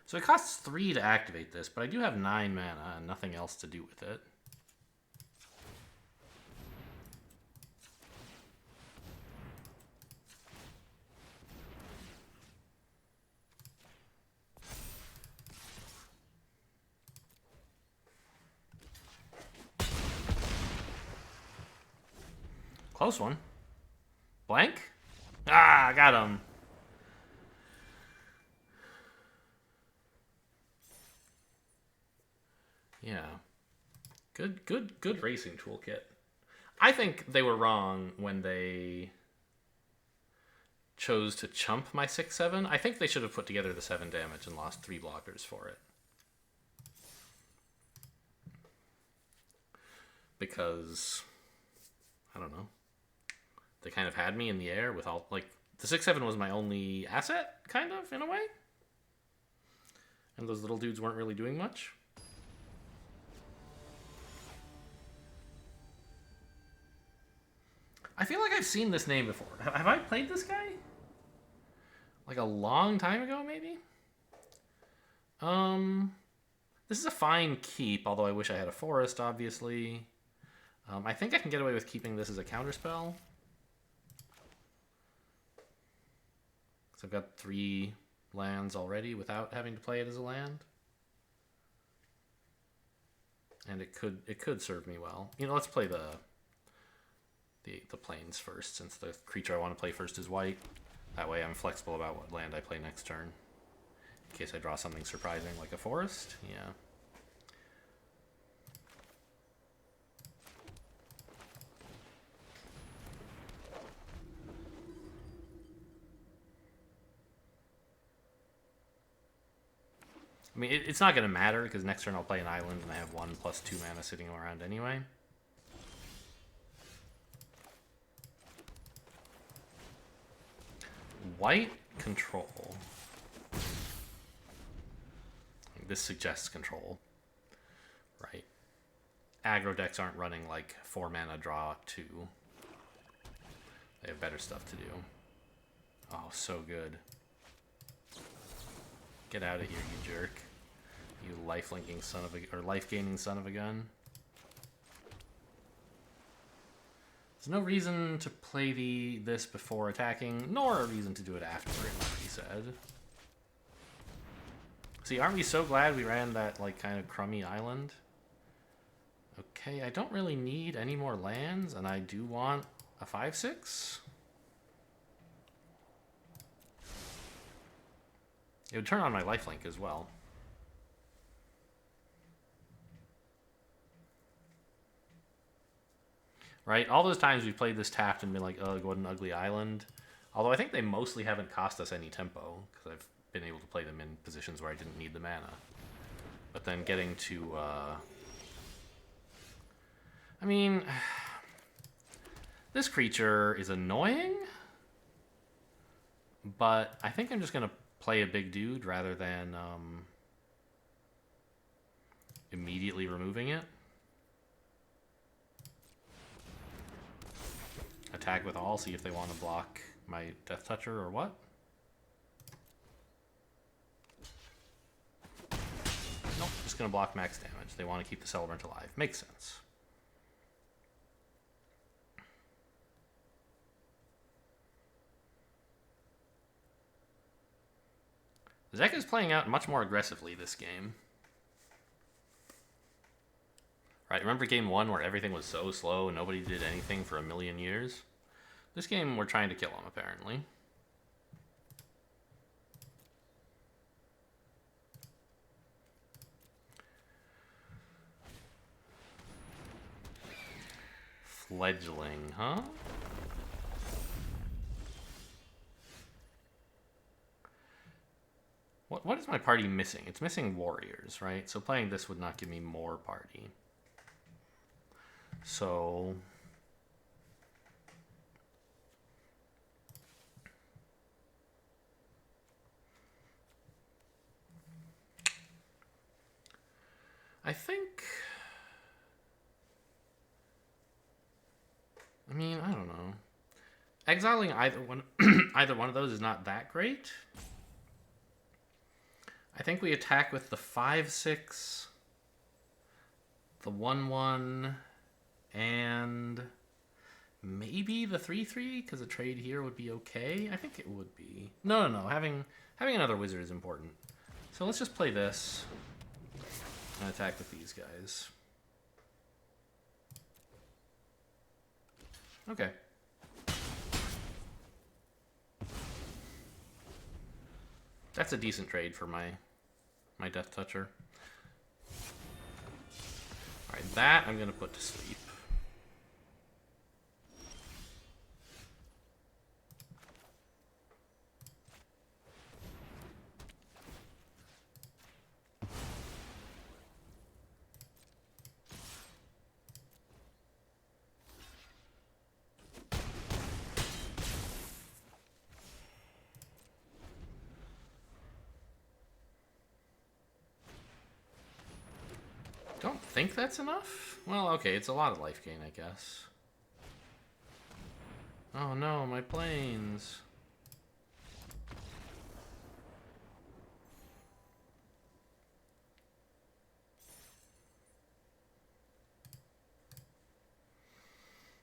So it costs 3 to activate this, but I do have 9 mana and nothing else to do with it. Close one. Blank? Ah, got him. Yeah. Good racing toolkit. I think they were wrong when they chose to chump my 6/7. I think they should have put together the 7 damage and lost 3 blockers for it. Because, I don't know. They kind of had me in the air with all, like, the 6/7 was my only asset, kind of, in a way. And those little dudes weren't really doing much. I feel like I've seen this name before. Have I played this guy? Like a long time ago, maybe? This is a fine keep, although I wish I had a forest, obviously. I think I can get away with keeping this as a counterspell. So I've got 3 lands already without having to play it as a land. And it could serve me well. You know, let's play the plains first, since the creature I want to play first is white. That way I'm flexible about what land I play next turn. In case I draw something surprising like a forest. Yeah. I mean, it's not going to matter, because next turn I'll play an island and I have 1+2 mana sitting around anyway. White control. This suggests control, right? Aggro decks aren't running like 4 mana draw 2. They have better stuff to do. Oh, so good. Get out of here, you jerk. You life-linking son of a... or life-gaining son of a gun. There's no reason to play this before attacking, nor a reason to do it after, it must be said. See, aren't we so glad we ran that, like, kind of crummy island? Okay, I don't really need any more lands, and I do want a 5/6. It would turn on my lifelink as well. Right? All those times we've played this tapped and been like, ugh, what an ugly island. Although I think they mostly haven't cost us any tempo, because I've been able to play them in positions where I didn't need the mana. But then getting to, I mean, this creature is annoying, but I think I'm just going to play a big dude rather than immediately removing it. Attack with all, see if they want to block my Death Toucher or what. Nope, just going to block max damage. They want to keep the Celebrant alive. Makes sense. The deck is playing out much more aggressively this game. Right, remember game 1 where everything was so slow and nobody did anything for a million years? This game, we're trying to kill him, apparently. Fledgling, huh? What is my party missing? It's missing warriors, right? So playing this would not give me more party. So I think, I mean, I don't know. Exiling either one, either one of those is not that great. I think we attack with the 5/6, the 1/1, and maybe the 3/3, because a trade here would be okay. I think it would be. No. Having another wizard is important. So let's just play this and attack with these guys. Okay. That's a decent trade for my Death Toucher. Alright, that I'm going to put to sleep. Don't think that's enough? Well, okay, it's a lot of life gain, I guess. Oh no, my planes.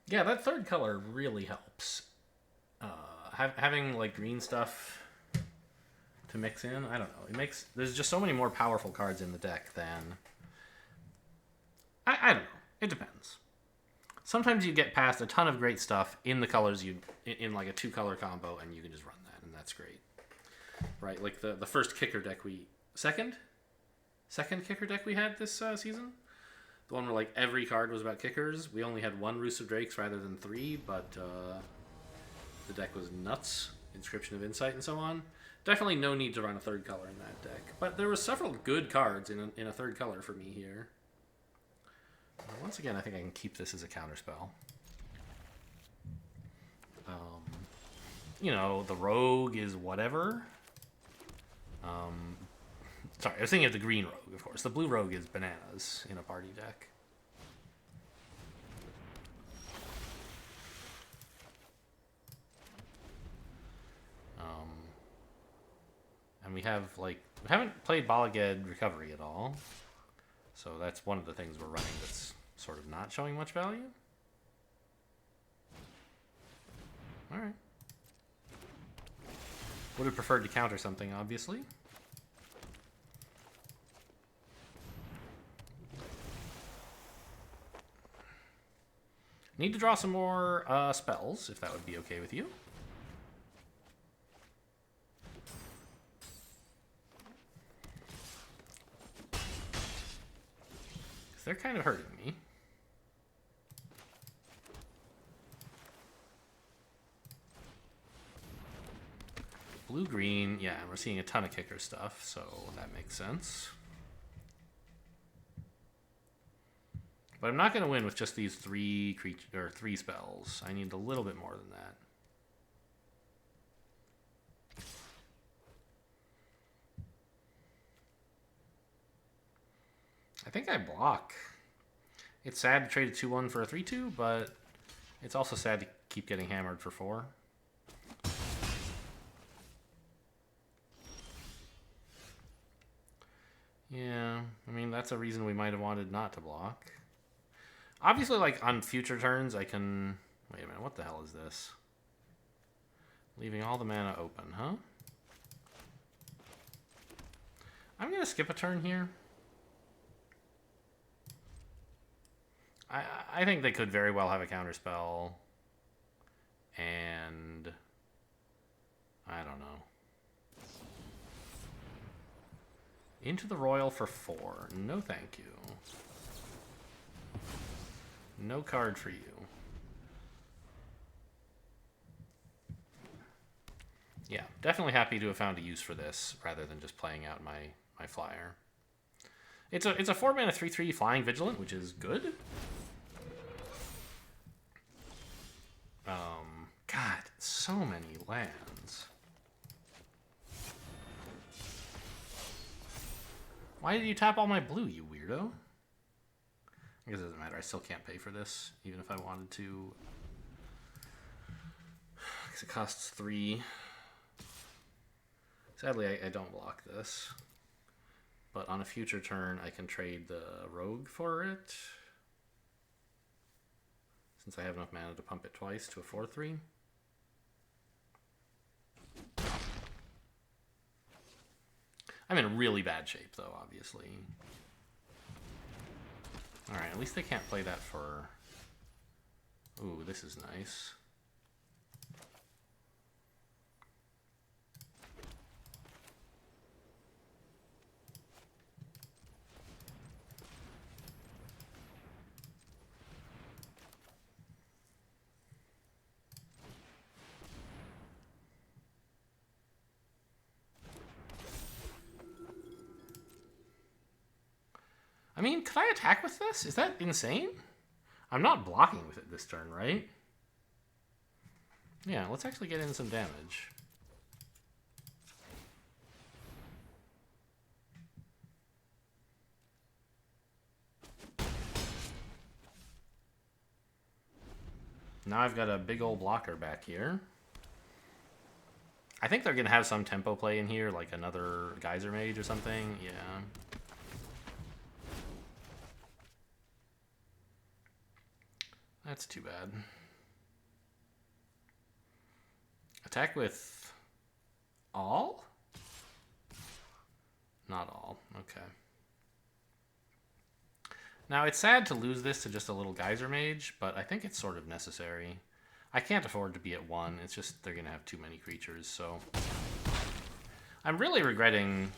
Yeah, that third color really helps. Having like green stuff to mix in, I don't know. It makes, there's just so many more powerful cards in the deck than, I don't know. It depends. Sometimes you get past a ton of great stuff in the colors in like a 2-color combo, and you can just run that, and that's great. Right, like the first kicker deck second kicker deck we had this season. The one where like every card was about kickers. We only had 1 Roost of Drakes rather than 3, but the deck was nuts. Inscription of Insight and so on. Definitely no need to run a third color in that deck. But there were several good cards in a third color for me here. Once again, I think I can keep this as a counterspell. You know, the rogue is whatever. Sorry, I was thinking of the green rogue, of course. The blue rogue is bananas in a party deck. And we haven't played Balaged Recovery at all. So that's one of the things we're running that's sort of not showing much value. Alright. Would have preferred to counter something, obviously. Need to draw some more spells, if that would be okay with you. They're kind of hurting me. Blue-green, yeah, we're seeing a ton of kicker stuff, so that makes sense. But I'm not going to win with just these 3 spells. I need a little bit more than that. I think I block. It's sad to trade a 2/1 for a 3/2, but it's also sad to keep getting hammered for 4. Yeah, I mean, that's a reason we might have wanted not to block. Obviously, like, on future turns, I can... Wait a minute, what the hell is this? Leaving all the mana open, huh? I'm going to skip a turn here. I think they could very well have a counterspell. And... I don't know. Into the Royal for 4. No thank you. No card for you. Yeah, definitely happy to have found a use for this rather than just playing out my flyer. It's a 4-mana 3/3 flying vigilant, which is good. God, so many lands. Why did you tap all my blue, you weirdo? I guess it doesn't matter. I still can't pay for this, even if I wanted to. Because it costs 3. Sadly, I don't block this. But on a future turn, I can trade the rogue for it. Since I have enough mana to pump it twice to a 4/3. I'm in really bad shape, though, obviously. Alright, at least they can't play that for... Ooh, this is nice. I mean, could I attack with this? Is that insane? I'm not blocking with it this turn, right? Yeah, let's actually get in some damage. Now I've got a big old blocker back here. I think they're going to have some tempo play in here, like another Geyser Mage or something. Yeah. That's too bad. Attack with all? Not all. Okay. Now, it's sad to lose this to just a little Geyser Mage, but I think it's sort of necessary. I can't afford to be at 1. It's just they're going to have too many creatures, so... I'm really regretting...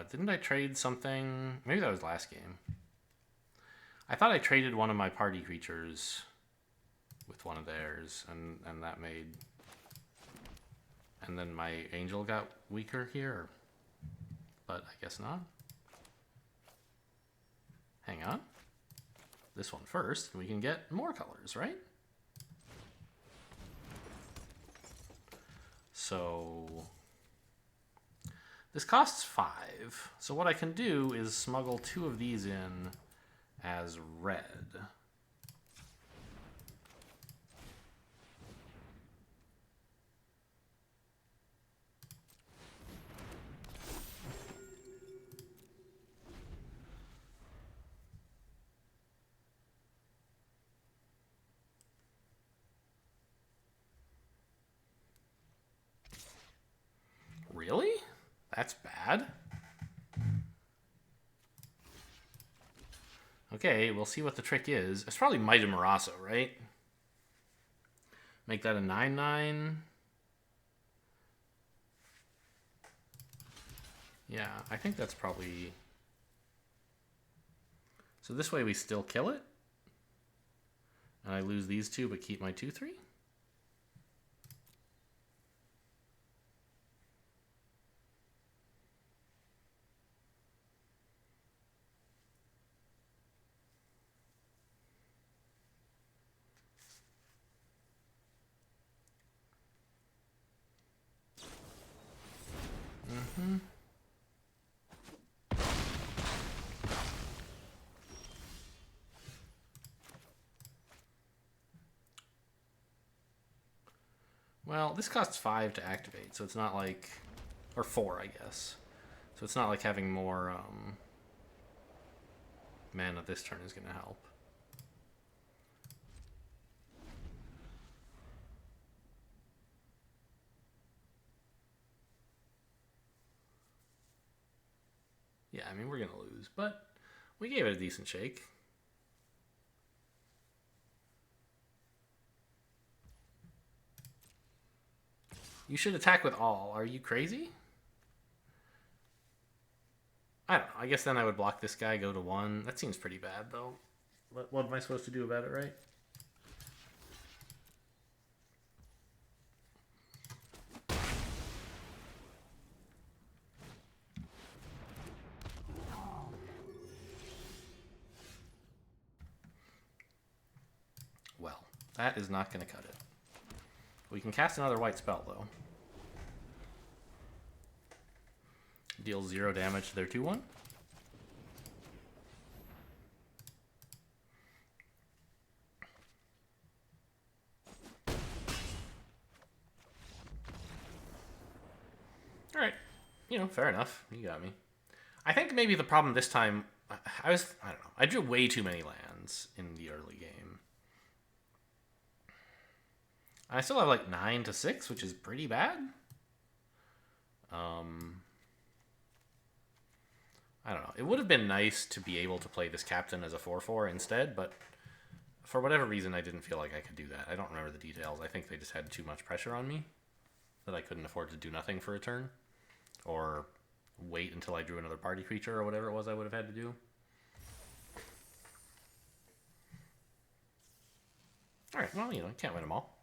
didn't I trade something? Maybe that was last game. I thought I traded one of my party creatures with one of theirs, and that made... And then my angel got weaker here. But I guess not. Hang on. This one first, and we can get more colors, right? So... This costs 5. So what I can do is smuggle 2 of these in as red. Really? That's bad. Okay, we'll see what the trick is. It's probably Might of Marasso, right? Make that a 9/9. Yeah, I think that's probably... So this way we still kill it. And I lose these 2, but keep my 2/3. Well, this costs 5 to activate, so it's not like... Or 4, I guess. So it's not like having more mana this turn is going to help. Yeah, I mean, we're going to lose, but we gave it a decent shake. You should attack with all. Are you crazy? I don't know. I guess then I would block this guy, go to 1. That seems pretty bad, though. What am I supposed to do about it, right? That is not going to cut it. We can cast another white spell, though. Deal 0 damage to their 2/1. Alright. You know, fair enough. You got me. I think maybe the problem this time... I don't know. I drew way too many lands in the early game. I still have like 9 to 6, which is pretty bad. I don't know. It would have been nice to be able to play this captain as a 4/4 instead, but for whatever reason, I didn't feel like I could do that. I don't remember the details. I think they just had too much pressure on me that I couldn't afford to do nothing for a turn, or wait until I drew another party creature or whatever it was I would have had to do. All right, well, you know, can't win them all.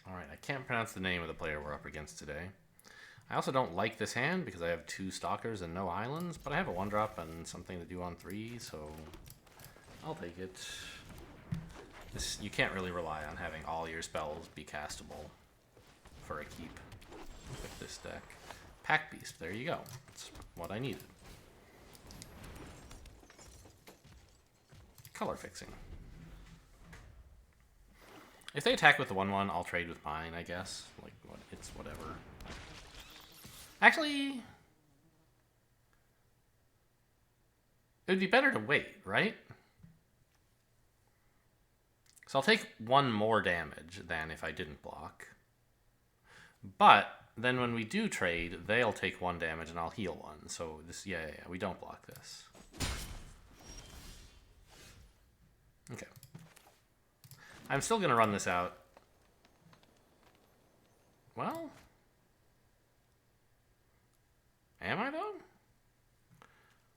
All right, I can't pronounce the name of the player we're up against today. I also don't like this hand because I have 2 Stalkers and no islands, but I have a 1-drop and something to do on 3, so I'll take it. You can't really rely on having all your spells be castable for a keep with this deck. Pack Beast, there you go. That's what I needed. Color fixing. If they attack with the 1/1, I'll trade with mine, I guess. Like, it's whatever. Actually, it would be better to wait, right? So I'll take 1 more damage than if I didn't block. But then when we do trade, they'll take 1 damage and I'll heal 1. So this, yeah, we don't block this. Okay. I'm still going to run this out. Well, am I though?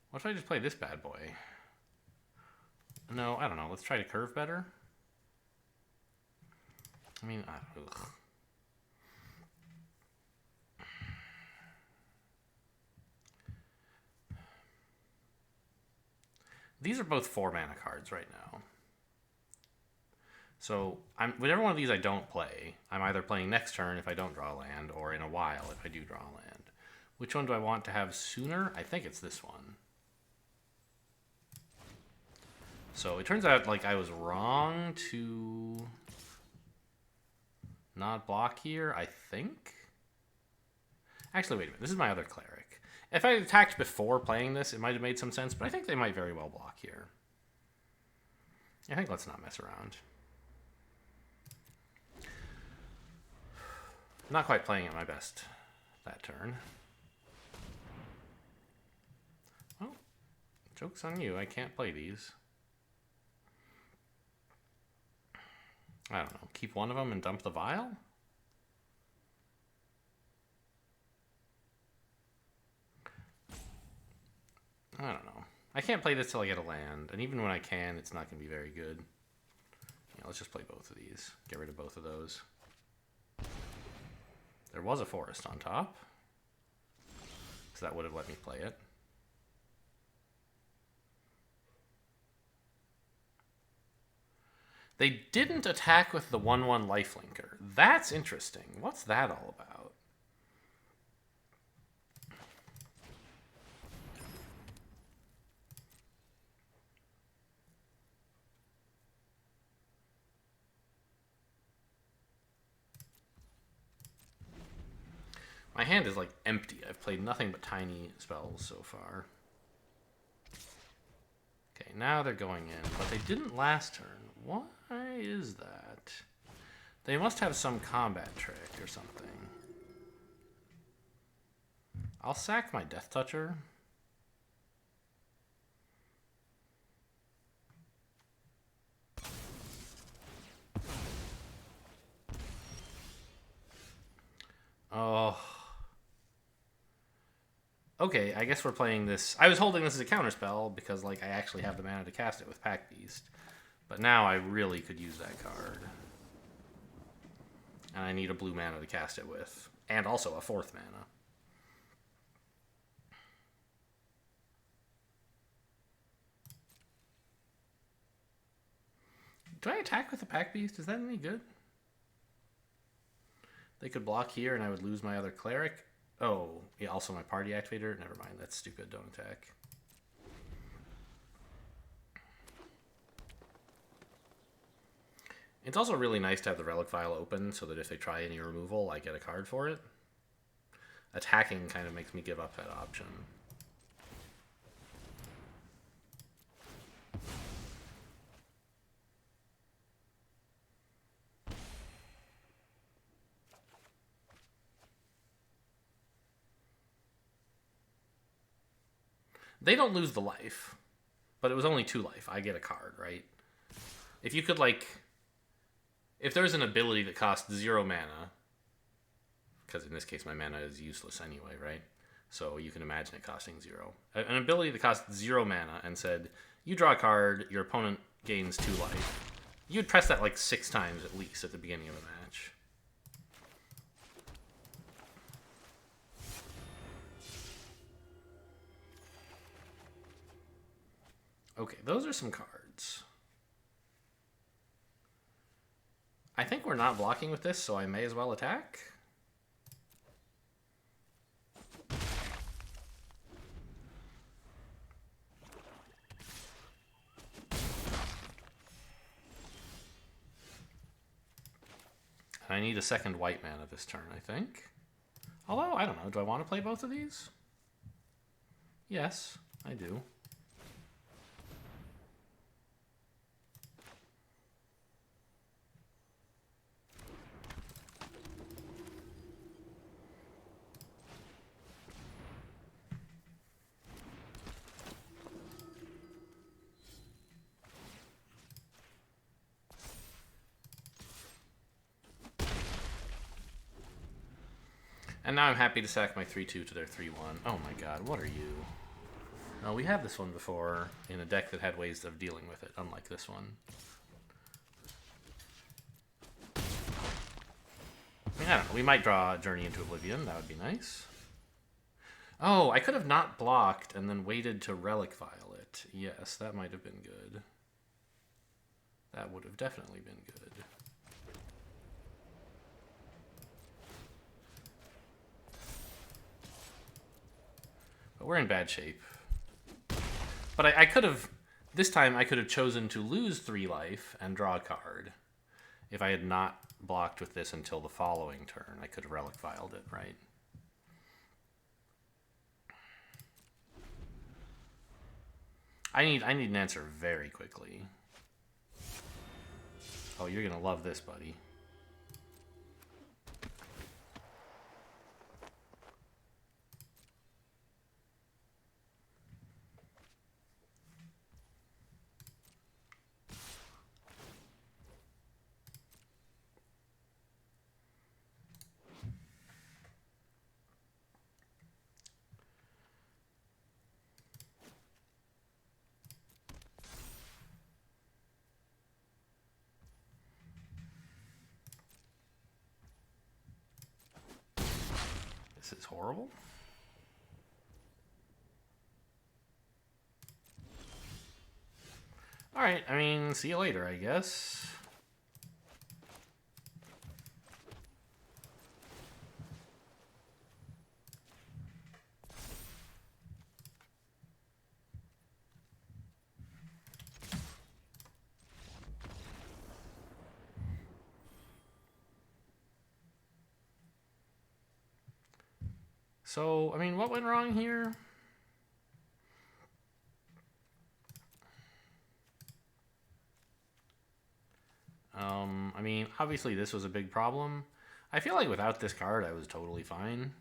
What if I just play this bad boy? No, I don't know. Let's try to curve better. I mean, ugh. These are both 4 mana cards right now. So whichever one of these I don't play, I'm either playing next turn if I don't draw a land, or in a while if I do draw a land. Which one do I want to have sooner? I think it's this one. So it turns out like I was wrong to not block here, I think. Actually, wait a minute. This is my other cleric. If I attacked before playing this, it might have made some sense, but I think they might very well block here. I think let's not mess around. Not quite playing at my best that turn. Well, joke's on you. I can't play these. I don't know. Keep one of them and dump the vial? I don't know. I can't play this till I get a land, and even when I can, it's not going to be very good. Yeah, let's just play both of these. Get rid of both of those. There was a forest on top, so that would have let me play it. They didn't attack with the 1/1 lifelinker. That's interesting. What's that all about? My hand is like empty. I've played nothing but tiny spells so far. Okay, now they're going in, but they didn't last turn. Why is that? They must have some combat trick or something. I'll sack my Death Toucher. Oh. Okay, I guess we're playing this. I was holding this as a counterspell because, like, I actually have the mana to cast it with Pack Beast. But now I really could use that card. And I need a blue mana to cast it with. And also a 4th mana. Do I attack with the Pack Beast? Is that any good? They could block here and I would lose my other Cleric. Oh, yeah, also my Party Activator. Never mind, that's stupid. Don't attack. It's also really nice to have the Relic File open so that if they try any removal, I get a card for it. Attacking kind of makes me give up that option. They don't lose the life, but it was only 2 life. I get a card, right? If you could, like... If there's an ability that costs 0 mana, because in this case my mana is useless anyway, right? So you can imagine it costing 0. An ability that costs 0 mana and said, you draw a card, your opponent gains 2 life. You'd press that like 6 times at least at the beginning of a match. Okay, those are some cards. I think we're not blocking with this, so I may as well attack. I need a second white mana this turn, I think. Although, I don't know, do I want to play both of these? Yes, I do. And now I'm happy to sack my 3-2 to their 3-1. Oh my god, what are you? No, we had this one before in a deck that had ways of dealing with it, unlike this one. I mean, I don't know. We might draw Journey into Oblivion. That would be nice. Oh, I could have not blocked and then waited to Relic File it. Yes, that might have been good. That would have definitely been good. But we're in bad shape. But I could have... This time I could have chosen to lose 3 life and draw a card. If I had not blocked with this until the following turn, I could have Relic Filed it, right? I need an answer very quickly. Oh, you're gonna love this, buddy. This is horrible. Alright, I mean, see you later, I guess. So, I mean, what went wrong here? I mean, obviously this was a big problem. I feel like without this card, I was totally fine.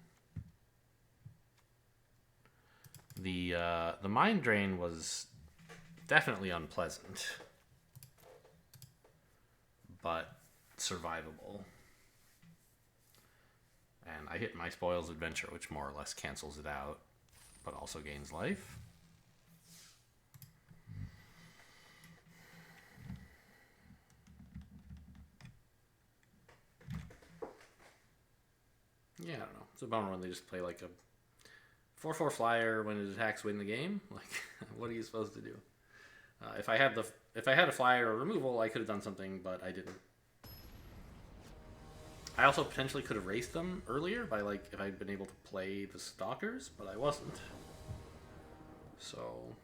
The Mind Drain was definitely unpleasant, but survivable. And I hit my Spoils Adventure, which more or less cancels it out, but also gains life. It's a bummer when they just play like a 4/4 flyer when it attacks win the game. Like, what are you supposed to do? If I had a flyer or removal, I could have done something, but I didn't. I also potentially could have raced them earlier by like if I'd been able to play the Stalkers, but I wasn't. So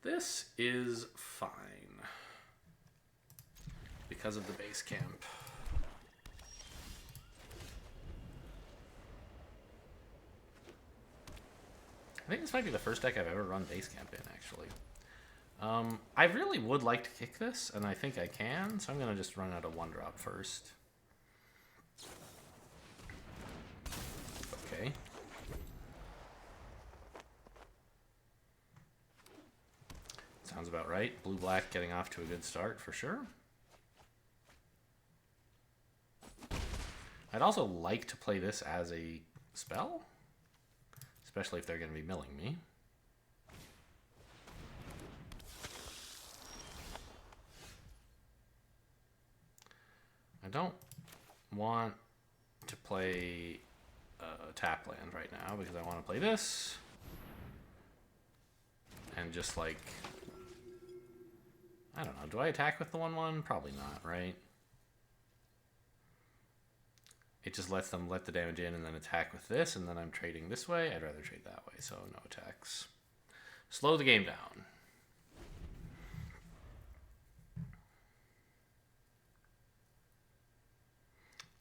this is fine because of the base camp. I think this might be the first deck I've ever run base camp in, actually. I really would like to kick this, and I think I can, so I'm going to just run out a 1-drop first. Okay. Sounds about right. Blue-black getting off to a good start, for sure. I'd also like to play this as a spell, especially if they're going to be milling me. I don't want to play tap land right now because I want to play this and just like, I don't know, do I attack with the 1/1? Probably not, right? It just lets them let the damage in and then attack with this, and then I'm trading this way. I'd rather trade that way, so no attacks. Slow the game down.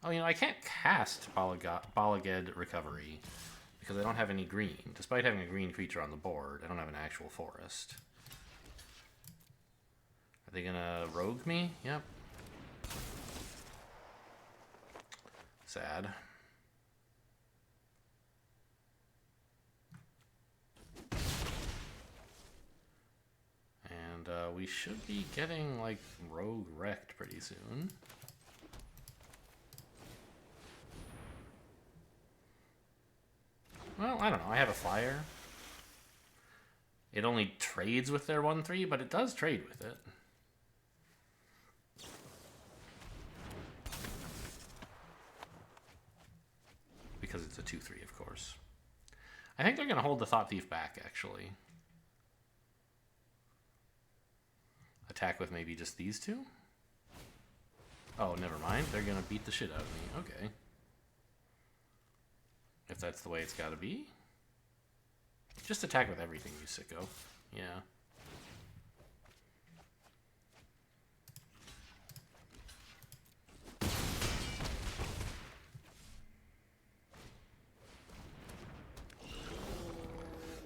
Oh, you know, I can't cast Balaged Recovery because I don't have any green. Despite having a green creature on the board, I don't have an actual forest. Are they gonna rogue me? Yep. Sad. And we should be getting, like, rogue wrecked pretty soon. Well, I don't know. I have a flyer. It only trades with their 1/3, but it does trade with it. Because it's a 2/3, of course. I think they're going to hold the Thought Thief back, actually. Attack with maybe just these two? Oh, never mind. They're going to beat the shit out of me. Okay. If that's the way it's got to be. Just attack with everything, you sicko. Yeah.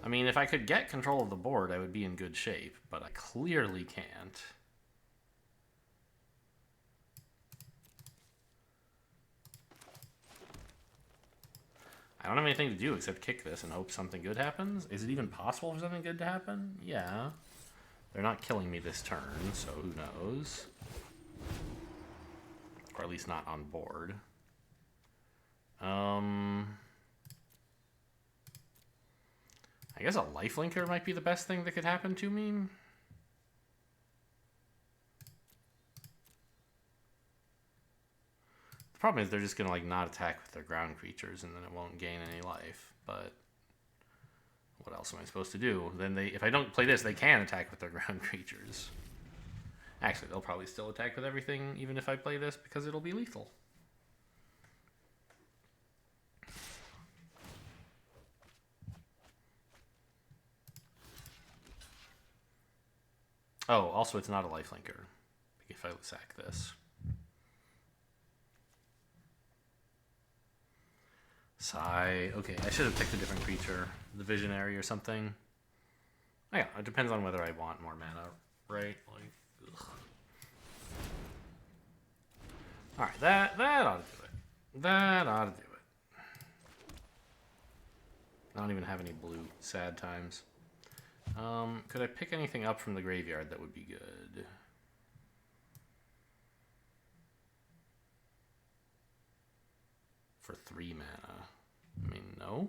I mean, if I could get control of the board, I would be in good shape, but I clearly can't. I don't have anything to do except kick this and hope something good happens. Is it even possible for something good to happen? Yeah. They're not killing me this turn, so who knows? Or at least not on board. I guess a lifelinker might be the best thing that could happen to me. The problem is they're just going to like not attack with their ground creatures and then it won't gain any life. But what else am I supposed to do? Then if I don't play this, they can attack with their ground creatures. Actually, they'll probably still attack with everything even if I play this because it'll be lethal. Oh, also it's not a lifelinker if I sack this. Sigh. Okay, I should have picked a different creature. The Visionary or something. Oh, yeah, it depends on whether I want more mana, right? Like, ugh. Alright, that ought to do it. That ought to do it. I don't even have any blue. Sad times. Could I pick anything up from the graveyard that would be good? For 3 mana. I mean, no.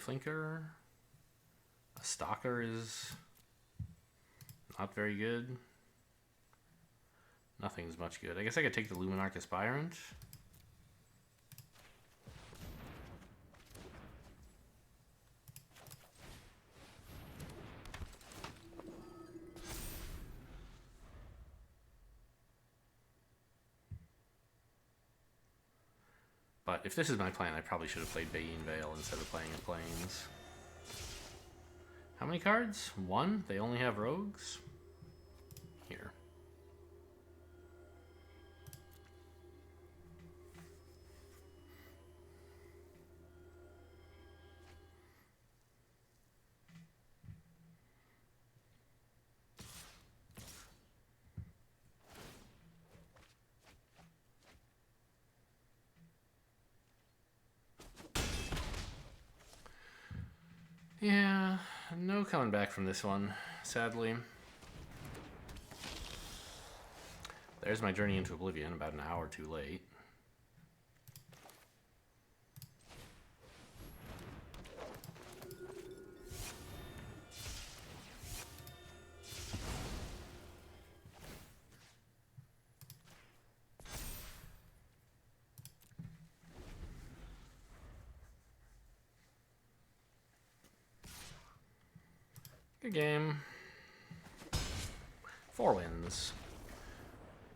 Lifelinker. A Stalker is not very good. Nothing's much good. I guess I could take the Luminarch Aspirant. But if this is my plan, I probably should have played Bayin Veil instead of playing in Plains. How many cards? 1? They only have rogues? Here. Yeah, no coming back from this one, sadly. There's my Journey into Oblivion, about an hour too late. Good game. 4 wins.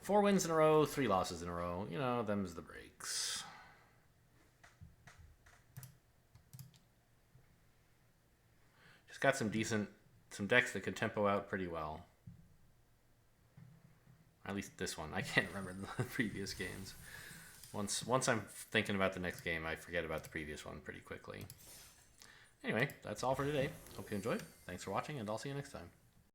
4 wins in a row, 3 losses in a row. You know, them's the breaks. Just got some decks that could tempo out pretty well. At least this one. I can't remember the previous games. Once I'm thinking about the next game, I forget about the previous one pretty quickly. Anyway, that's all for today. Hope you enjoyed. Thanks for watching, and I'll see you next time.